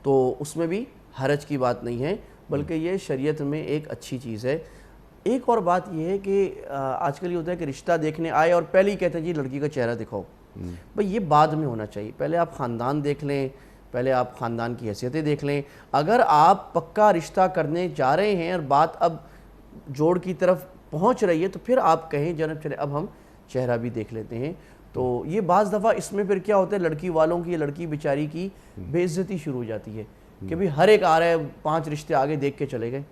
تو اس میں بھی حرج کی بات نہیں ہے، بلکہ یہ شریعت میں ایک اچھی چیز ہے۔ ایک اور بات یہ ہے کہ آج کل یہ ہوتا ہے کہ رشتہ دیکھنے آئے اور پہلے ہی کہتے ہیں جی لڑکی کا چہرہ دکھاؤ، بھئی یہ بعد میں ہونا چاہیے، پہلے آپ خاندان دیکھ لیں، پہلے آپ خاندان کی حیثیتیں دیکھ لیں۔ اگر آپ پکا رشتہ کرنے جا رہے ہیں اور بات اب جوڑ کی طرف پہنچ رہی ہے تو پھر آپ کہیں جناب چلے اب ہم چہرہ بھی دیکھ لیتے ہیں۔ تو یہ بعض دفعہ اس میں پھر کیا ہوتا ہے، لڑکی والوں کی، لڑکی بیچاری کی بے عزتی شروع ہو جاتی ہے کہ بھئی ہر ایک آ رہا ہے 5 رشتے آگے دیکھ کے چلے گئے۔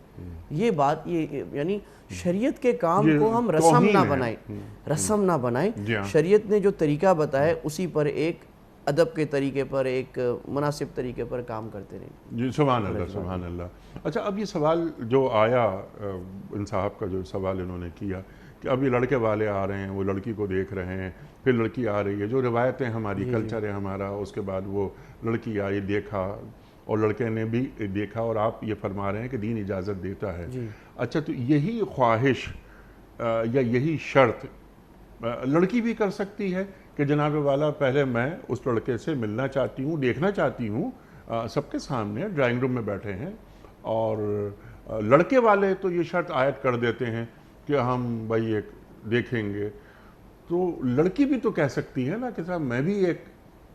یہ بات یعنی شریعت کے کام کو ہم رسم نہ بنائیں، رسم نہ بنائیں، شریعت نے جو طریقہ بتایا اسی پر ایک ادب کے طریقے پر، ایک مناسب طریقے پر کام کرتے رہیں۔ جی سبحان اللہ، سبحان اللہ۔ اچھا، اب یہ سوال جو آیا، ان صاحب کا جو سوال انہوں نے کیا کہ اب یہ لڑکے والے آ رہے ہیں، وہ لڑکی کو دیکھ رہے ہیں، پھر لڑکی آ رہی ہے، جو روایتیں ہماری کلچر ہے ہمارا، اس کے بعد وہ لڑکی آئی، دیکھا، اور لڑکے نے بھی دیکھا، اور آپ یہ فرما رہے ہیں کہ دین اجازت دیتا ہے۔ اچھا، تو یہی خواہش یا یہی شرط لڑکی بھی کر سکتی ہے کہ جناب والا پہلے میں اس لڑکے سے ملنا چاہتی ہوں، دیکھنا چاہتی ہوں، سب کے سامنے ڈرائنگ روم میں بیٹھے ہیں، اور لڑکے والے تو یہ شرط عائد کر دیتے ہیں کہ ہم بھائی ایک دیکھیں گے، تو لڑکی بھی تو کہہ سکتی ہے نا کہ صاحب میں بھی ایک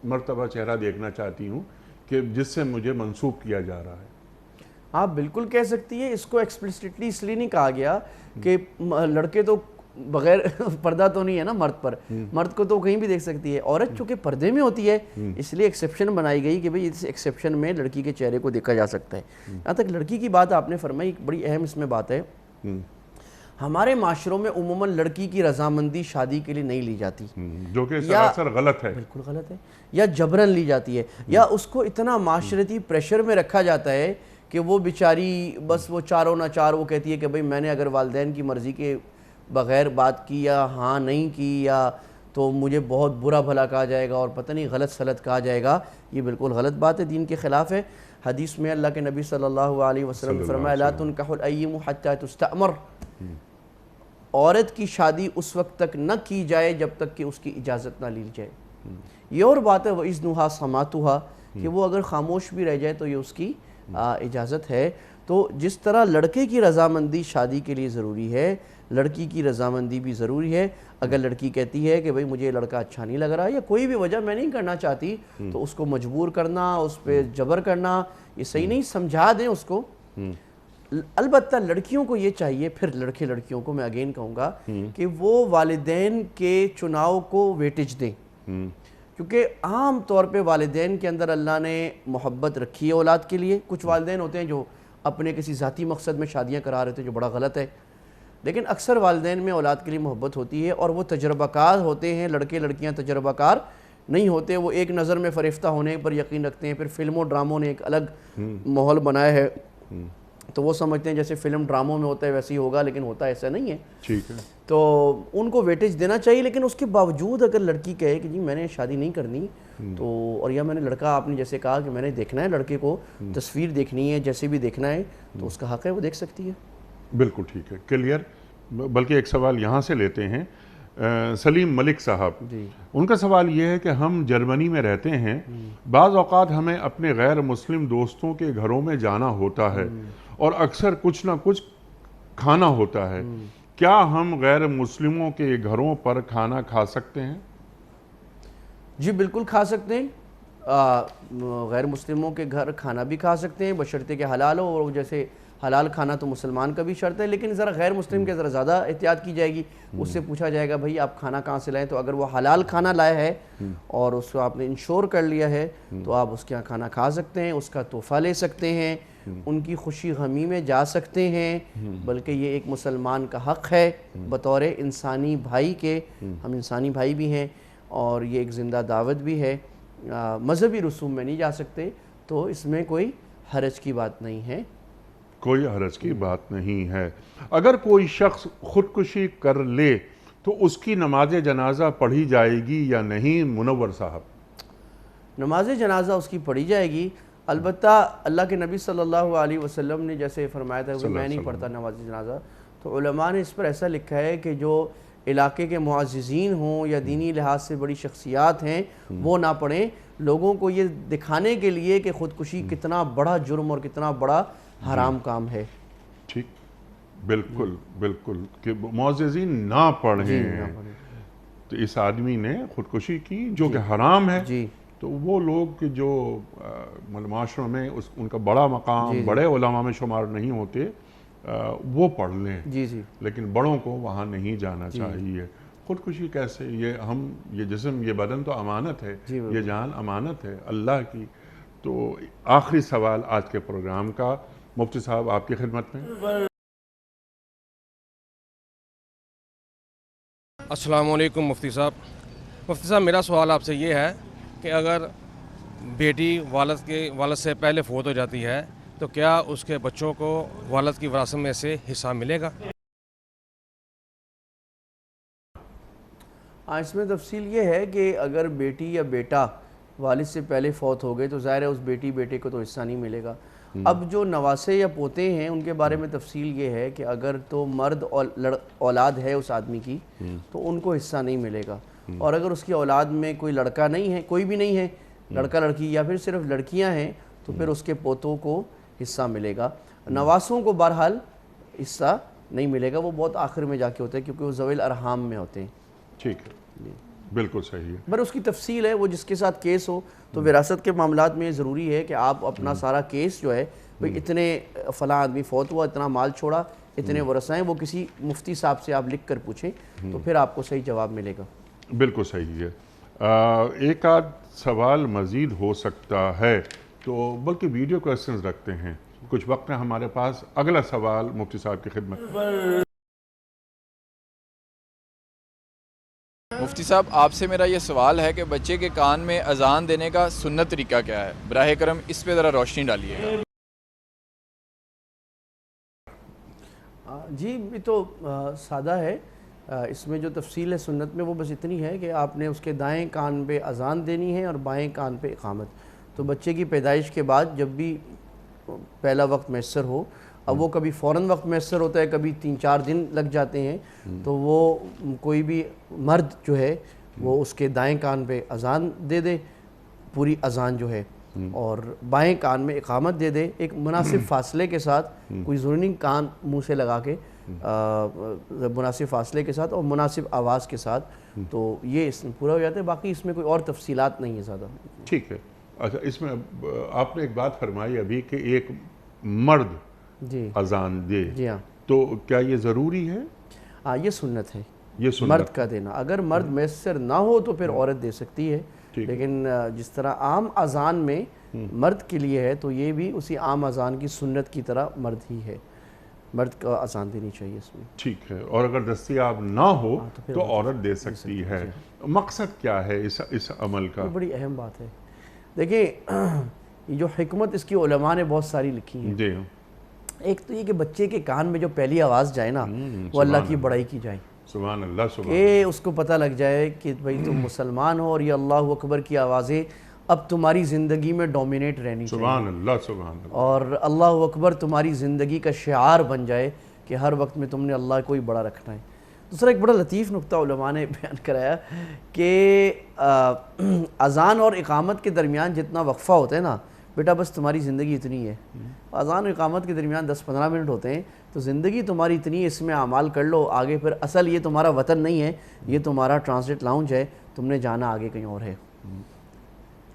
مرتبہ چہرہ دیکھنا چاہتی ہوں کہ جس سے مجھے منسوب کیا جا رہا ہے۔ آپ بالکل کہہ سکتی ہے، اس کو ایکسپلسٹلی اس لیے نہیں کہا گیا کہ لڑکے تو بغیر پردہ تو نہیں ہے نا مرد پر، مرد کو تو کہیں بھی دیکھ سکتی ہے، عورت چونکہ پردے میں ہوتی ہے اس لیے ایکسیپشن بنائی گئی کہ بھئی اس ایکسیپشن میں لڑکی کے چہرے کو دیکھا جا سکتا ہے۔ یہاں تک لڑکی کی بات آپ نے فرمائی، ایک بڑی اہم اس میں بات ہے، ہمارے معاشروں میں عموماً لڑکی کی رضامندی شادی کے لیے نہیں لی جاتی، جو کہ سراسر غلط ہے، بالکل غلط ہے، یا جبرن لی جاتی ہے، یا اس کو اتنا معاشرتی پریشر میں رکھا جاتا ہے کہ وہ بیچاری بس وہ چاروں نہ چار، وہ کہتی ہے کہ بھئی میں نے اگر والدین کی مرضی کے بغیر بات کی یا ہاں نہیں کی یا تو مجھے بہت برا بھلا کہا جائے گا اور پتہ نہیں غلط سلط کہا جائے گا۔ یہ بالکل غلط بات ہے، دین کے خلاف ہے۔ حدیث میں اللہ کے نبی صلی اللہ علیہ وسلم نے فرمایا لا تنکح الایم حتی تستأمر، عورت کی شادی اس وقت تک نہ کی جائے جب تک کہ اس کی اجازت نہ لی جائے۔ یہ اور بات ہے وَإِذْنُهَا صَمَاتُهَا، کہ وہ اگر خاموش بھی رہ جائے تو یہ اس کی اجازت ہے۔ تو جس طرح لڑکے کی رضامندی شادی کے لیے ضروری ہے، لڑکی کی رضامندی بھی ضروری ہے۔ اگر لڑکی کہتی ہے کہ بھئی مجھے لڑکا اچھا نہیں لگ رہا یا کوئی بھی وجہ میں نہیں کرنا چاہتی، تو اس کو مجبور کرنا، اس پہ جبر کرنا یہ صحیح نہیں، سمجھا دیں اس کو۔ البتہ لڑکیوں کو یہ چاہیے، پھر لڑکے لڑکیوں کو میں اگین کہوں گا کہ وہ والدین کے چناؤ کو ویٹیج دیں، کیونکہ عام طور پہ والدین کے اندر اللہ نے محبت رکھی ہے اولاد کے لیے۔ کچھ والدین ہوتے ہیں جو اپنے کسی ذاتی مقصد میں شادیاں کرا رہے تھے، جو بڑا غلط ہے، لیکن اکثر والدین میں اولاد کے لیے محبت ہوتی ہے اور وہ تجربہ کار ہوتے ہیں۔ لڑکے لڑکیاں تجربہ کار نہیں ہوتے، وہ ایک نظر میں فریفتہ ہونے پر یقین رکھتے ہیں۔ پھر فلموں ڈراموں نے ایک الگ ماحول بنایا ہے، تو وہ سمجھتے ہیں جیسے فلم ڈراموں میں ہوتا ہے ویسے ہی ہوگا، لیکن ہوتا ایسا نہیں ہے۔ ٹھیک ہے، تو ان کو ویٹیج دینا چاہیے، لیکن اس کے باوجود اگر لڑکی کہے کہ جی میں نے شادی نہیں کرنی، تو اور یا میں نے لڑکا، آپ نے جیسے کہا کہ میں نے دیکھنا ہے لڑکے کو، تصویر دیکھنی ہے، جیسے بھی دیکھنا ہے، تو اس کا حق ہے، وہ دیکھ سکتی ہے۔ بالکل ٹھیک ہے، کلیئر۔ بلکہ ایک سوال یہاں سے لیتے ہیں سلیم ملک صاحب، جی ان کا سوال یہ ہے کہ ہم جرمنی میں رہتے ہیں، بعض اوقات ہمیں اپنے غیر مسلم دوستوں کے گھروں میں جانا ہوتا ہے اور اکثر کچھ نہ کچھ کھانا ہوتا ہے، کیا ہم غیر مسلموں کے گھروں پر کھانا کھا سکتے ہیں؟ جی بالکل کھا سکتے ہیں، غیر مسلموں کے گھر کھانا بھی کھا سکتے ہیں بشرطے کہ حلال ہو، اور جیسے حلال کھانا تو مسلمان کا بھی شرط ہے، لیکن ذرا غیر مسلم کے ذرا زیادہ احتیاط کی جائے گی، اس سے پوچھا جائے گا بھائی آپ کھانا کہاں سے لائیں، تو اگر وہ حلال کھانا لائے ہے اور اس کو آپ نے انشور کر لیا ہے تو آپ اس کے یہاں کھانا کھا سکتے ہیں، اس کا تحفہ لے سکتے ہیں، ان کی خوشی غمی میں جا سکتے ہیں، بلکہ یہ ایک مسلمان کا حق ہے بطور انسانی بھائی کے، ہم انسانی بھائی بھی ہیں اور یہ ایک زندہ دعوت بھی ہے، مذہبی رسوم میں نہیں جا سکتے تو اس میں کوئی حرج کی بات نہیں ہے، کوئی حرج کی بات نہیں ہے۔ اگر کوئی شخص خودکشی کر لے تو اس کی نماز جنازہ پڑھی جائے گی یا نہیں منور صاحب؟ نماز جنازہ اس کی پڑھی جائے گی، البتہ اللہ کے نبی صلی اللہ علیہ وسلم نے جیسے فرمایا تھا کہ میں نہیں پڑھتا نماز جنازہ، تو علماء نے اس پر ایسا لکھا ہے کہ جو علاقے کے معززین ہوں یا دینی لحاظ سے بڑی شخصیات ہیں وہ نہ پڑھیں، لوگوں کو یہ دکھانے کے لیے کہ خودکشی کتنا بڑا جرم اور کتنا بڑا حرام کام ہے۔ ٹھیک، بالکل بالکل، کہ معززین نہ پڑھیں، تو اس آدمی نے خودکشی کی جو کہ حرام ہے، جی تو وہ لوگ جو معاشروں میں ان کا بڑا مقام بڑے علماء میں شمار نہیں ہوتے وہ پڑھ لیں، جی جی لیکن بڑوں کو وہاں نہیں جانا چاہیے۔ خودکشی کیسے، یہ جسم یہ بدن تو امانت ہے، یہ جان امانت ہے اللہ کی۔ تو آخری سوال آج کے پروگرام کا، مفتی صاحب آپ کی خدمت میں۔ السلام علیکم مفتی صاحب۔ مفتی صاحب میرا سوال آپ سے یہ ہے کہ اگر بیٹی والد سے پہلے فوت ہو جاتی ہے تو کیا اس کے بچوں کو والد کی وراثت میں سے حصہ ملے گا؟ اس میں تفصیل یہ ہے کہ اگر بیٹی یا بیٹا والد سے پہلے فوت ہو گئے تو ظاہر ہے اس بیٹے کو تو حصہ نہیں ملے گا۔ اب جو نواسے یا پوتے ہیں ان کے بارے میں تفصیل یہ ہے کہ اگر تو مرد اولاد ہے اس آدمی کی تو ان کو حصہ نہیں ملے گا، اور اگر اس کی اولاد میں کوئی لڑکا نہیں ہے، کوئی بھی نہیں ہے، لڑکا لڑکی یا پھر صرف لڑکیاں ہیں، تو پھر اس کے پوتوں کو حصہ ملے گا۔ نواسوں کو بہرحال حصہ نہیں ملے گا، وہ بہت آخر میں جا کے ہوتے ہیں کیونکہ وہ ذوی الارحام میں ہوتے ہیں۔ ٹھیک ہے، بالکل صحیح ہے۔ پر اس کی تفصیل ہے، وہ جس کے ساتھ کیس ہو تو وراثت کے معاملات میں یہ ضروری ہے کہ آپ اپنا سارا کیس جو ہے بھئی اتنے فلاں آدمی فوت ہوا، اتنا مال چھوڑا، اتنے ورثہ ہیں، وہ کسی مفتی صاحب سے آپ لکھ کر پوچھیں تو پھر آپ کو صحیح جواب ملے گا۔ بالکل صحیح ہے۔ ایک آدھ سوال مزید ہو سکتا ہے تو بلکہ ویڈیو کوئسچنز رکھتے ہیں، کچھ وقت ہے ہمارے پاس۔ اگلا سوال مفتی صاحب کی خدمت میں۔ مفتی صاحب آپ سے میرا یہ سوال ہے کہ بچے کے کان میں اذان دینے کا سنت طریقہ کیا ہے؟ براہ کرم اس پہ ذرا روشنی ڈالیے گا۔ جی یہ تو سادہ ہے، اس میں جو تفصیل ہے سنت میں وہ بس اتنی ہے کہ آپ نے اس کے دائیں کان پہ اذان دینی ہے اور بائیں کان پہ اقامت۔ تو بچے کی پیدائش کے بعد جب بھی پہلا وقت میسر ہو، اب وہ کبھی فوراً وقت میسر ہوتا ہے، کبھی 3-4 دن لگ جاتے ہیں، تو وہ کوئی بھی مرد جو ہے وہ اس کے دائیں کان پہ اذان دے دے، پوری اذان جو ہے، اور بائیں کان میں اقامت دے دے، ایک مناسب فاصلے کے ساتھ، کوئی ضروری نہیں کان منہ سے لگا کے، مناسب فاصلے کے ساتھ اور مناسب آواز کے ساتھ، تو یہ اس میں پورا ہو جاتا ہے۔ باقی اس میں کوئی اور تفصیلات نہیں ہے زیادہ۔ ٹھیک ہے۔ اچھا، اس میں آپ نے ایک بات فرمائی ابھی کہ ایک مرد جی اذان دے، جی ہاں، تو کیا یہ ضروری ہے؟ ہاں یہ سنت ہے یہ سنت مرد کا دینا۔ اگر مرد میسر نہ ہو تو پھر عورت دے سکتی ہے، لیکن جس طرح عام اذان میں مرد کے لیے ہے تو یہ بھی اسی عام اذان کی سنت کی طرح مرد ہی ہے، مرد کا اذان دینی چاہیے اس میں۔ ٹھیک ہے، اور اگر دستیاب نہ ہو تو عورت دے سکتی ہے۔ مقصد کیا ہے اس عمل کا؟ یہ بڑی اہم بات ہے۔ دیکھیں یہ جو حکمت اس کی علماء نے بہت ساری لکھی ہیں۔ جی، ایک تو یہ کہ بچے کے کان میں جو پہلی آواز جائے نا وہ اللہ کی بڑائی کی جائے، سبحان اللہ، سبحان کہ اس کو پتہ لگ جائے کہ بھئی تم مسلمان ہو اور یہ اللہ اکبر کی آوازیں اب تمہاری زندگی میں ڈومینیٹ رہنی چاہیے، سبحان اللہ، سبحان اللہ، اور اللہ اکبر تمہاری زندگی کا شعار بن جائے کہ ہر وقت میں تم نے اللہ کو ہی بڑا رکھنا ہے۔ دوسرا ایک بڑا لطیف نقطہ علماء نے بیان کرایا کہ اذان اور اقامت کے درمیان جتنا وقفہ ہوتا ہے نا بیٹا بس تمہاری زندگی اتنی ہے۔ اذان اور اقامت کے درمیان 10-15 منٹ ہوتے ہیں، تو زندگی تمہاری اتنی ہے، اس میں اعمال کر لو آگے، پھر اصل یہ تمہارا وطن نہیں ہے، یہ تمہارا ٹرانزٹ لاؤنج ہے، تم نے جانا آگے کہیں اور ہے۔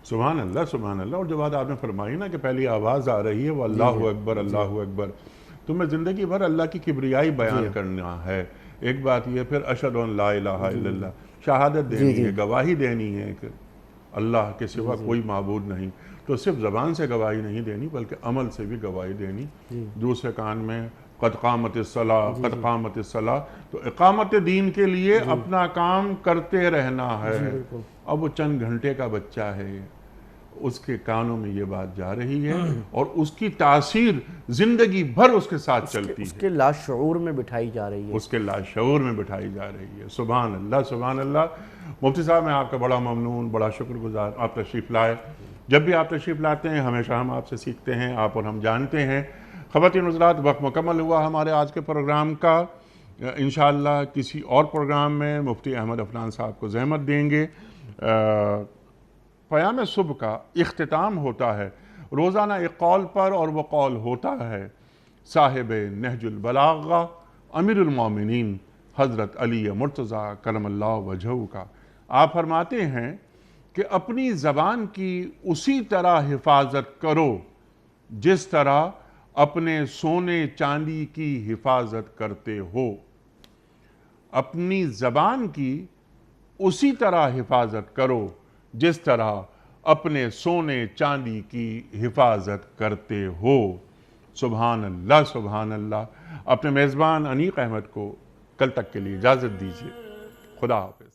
سبحان اللہ سبحان اللہ۔ اور جو بات آپ نے فرمائی نا کہ پہلی آواز آ رہی ہے وہ اللہ اکبر اللہ اکبر، تمہیں زندگی بھر اللہ کی کبریائی بیان کرنا ہے، ایک بات یہ، پھر اشہد ان لا الہ الا اللہ، شہادت دینی ہے، گواہی دینی ہے کہ اللہ کے سوا کوئی معبود نہیں، تو صرف زبان سے گواہی نہیں دینی بلکہ عمل سے بھی گواہی دینی۔ دوسرے کان میں قد قامت الصلاۃ قد قامت الصلاۃ، تو اقامت دین کے لیے اپنا کام کرتے رہنا ہے۔ اب وہ چند گھنٹے کا بچہ ہے، اس کے کانوں میں یہ بات جا رہی ہے اور اس کی تاثیر زندگی بھر اس کے ساتھ چلتی ہے، اس کے لاشعور میں بٹھائی جا رہی ہے، اس کے لاشعور میں بٹھائی جا رہی ہے۔ سبحان اللہ سبحان اللہ۔ مفتی صاحب میں آپ کا بڑا ممنون، بڑا شکر گزار، آپ تشریف لائے۔ جب بھی آپ تشریف لاتے ہیں ہمیشہ ہم آپ سے سیکھتے ہیں، آپ اور ہم جانتے ہیں۔ خواتین حضرات، وقت مکمل ہوا ہمارے آج کے پروگرام کا۔ انشاءاللہ کسی اور پروگرام میں مفتی احمد عفنان صاحب کو زحمت دیں گے۔ پیام صبح کا اختتام ہوتا ہے روزانہ ایک قول پر، اور وہ قول ہوتا ہے صاحب نہج البلاغہ امیر المومنین حضرت علی مرتضیٰ کرم اللہ وجہہ کا۔ آپ فرماتے ہیں کہ اپنی زبان کی اسی طرح حفاظت کرو جس طرح اپنے سونے چاندی کی حفاظت کرتے ہو۔ اپنی زبان کی اسی طرح حفاظت کرو جس طرح اپنے سونے چاندی کی حفاظت کرتے ہو۔ سبحان اللہ سبحان اللہ۔ اپنے میزبان انیق احمد کو کل تک کے لیے اجازت دیجیے۔ خدا حافظ۔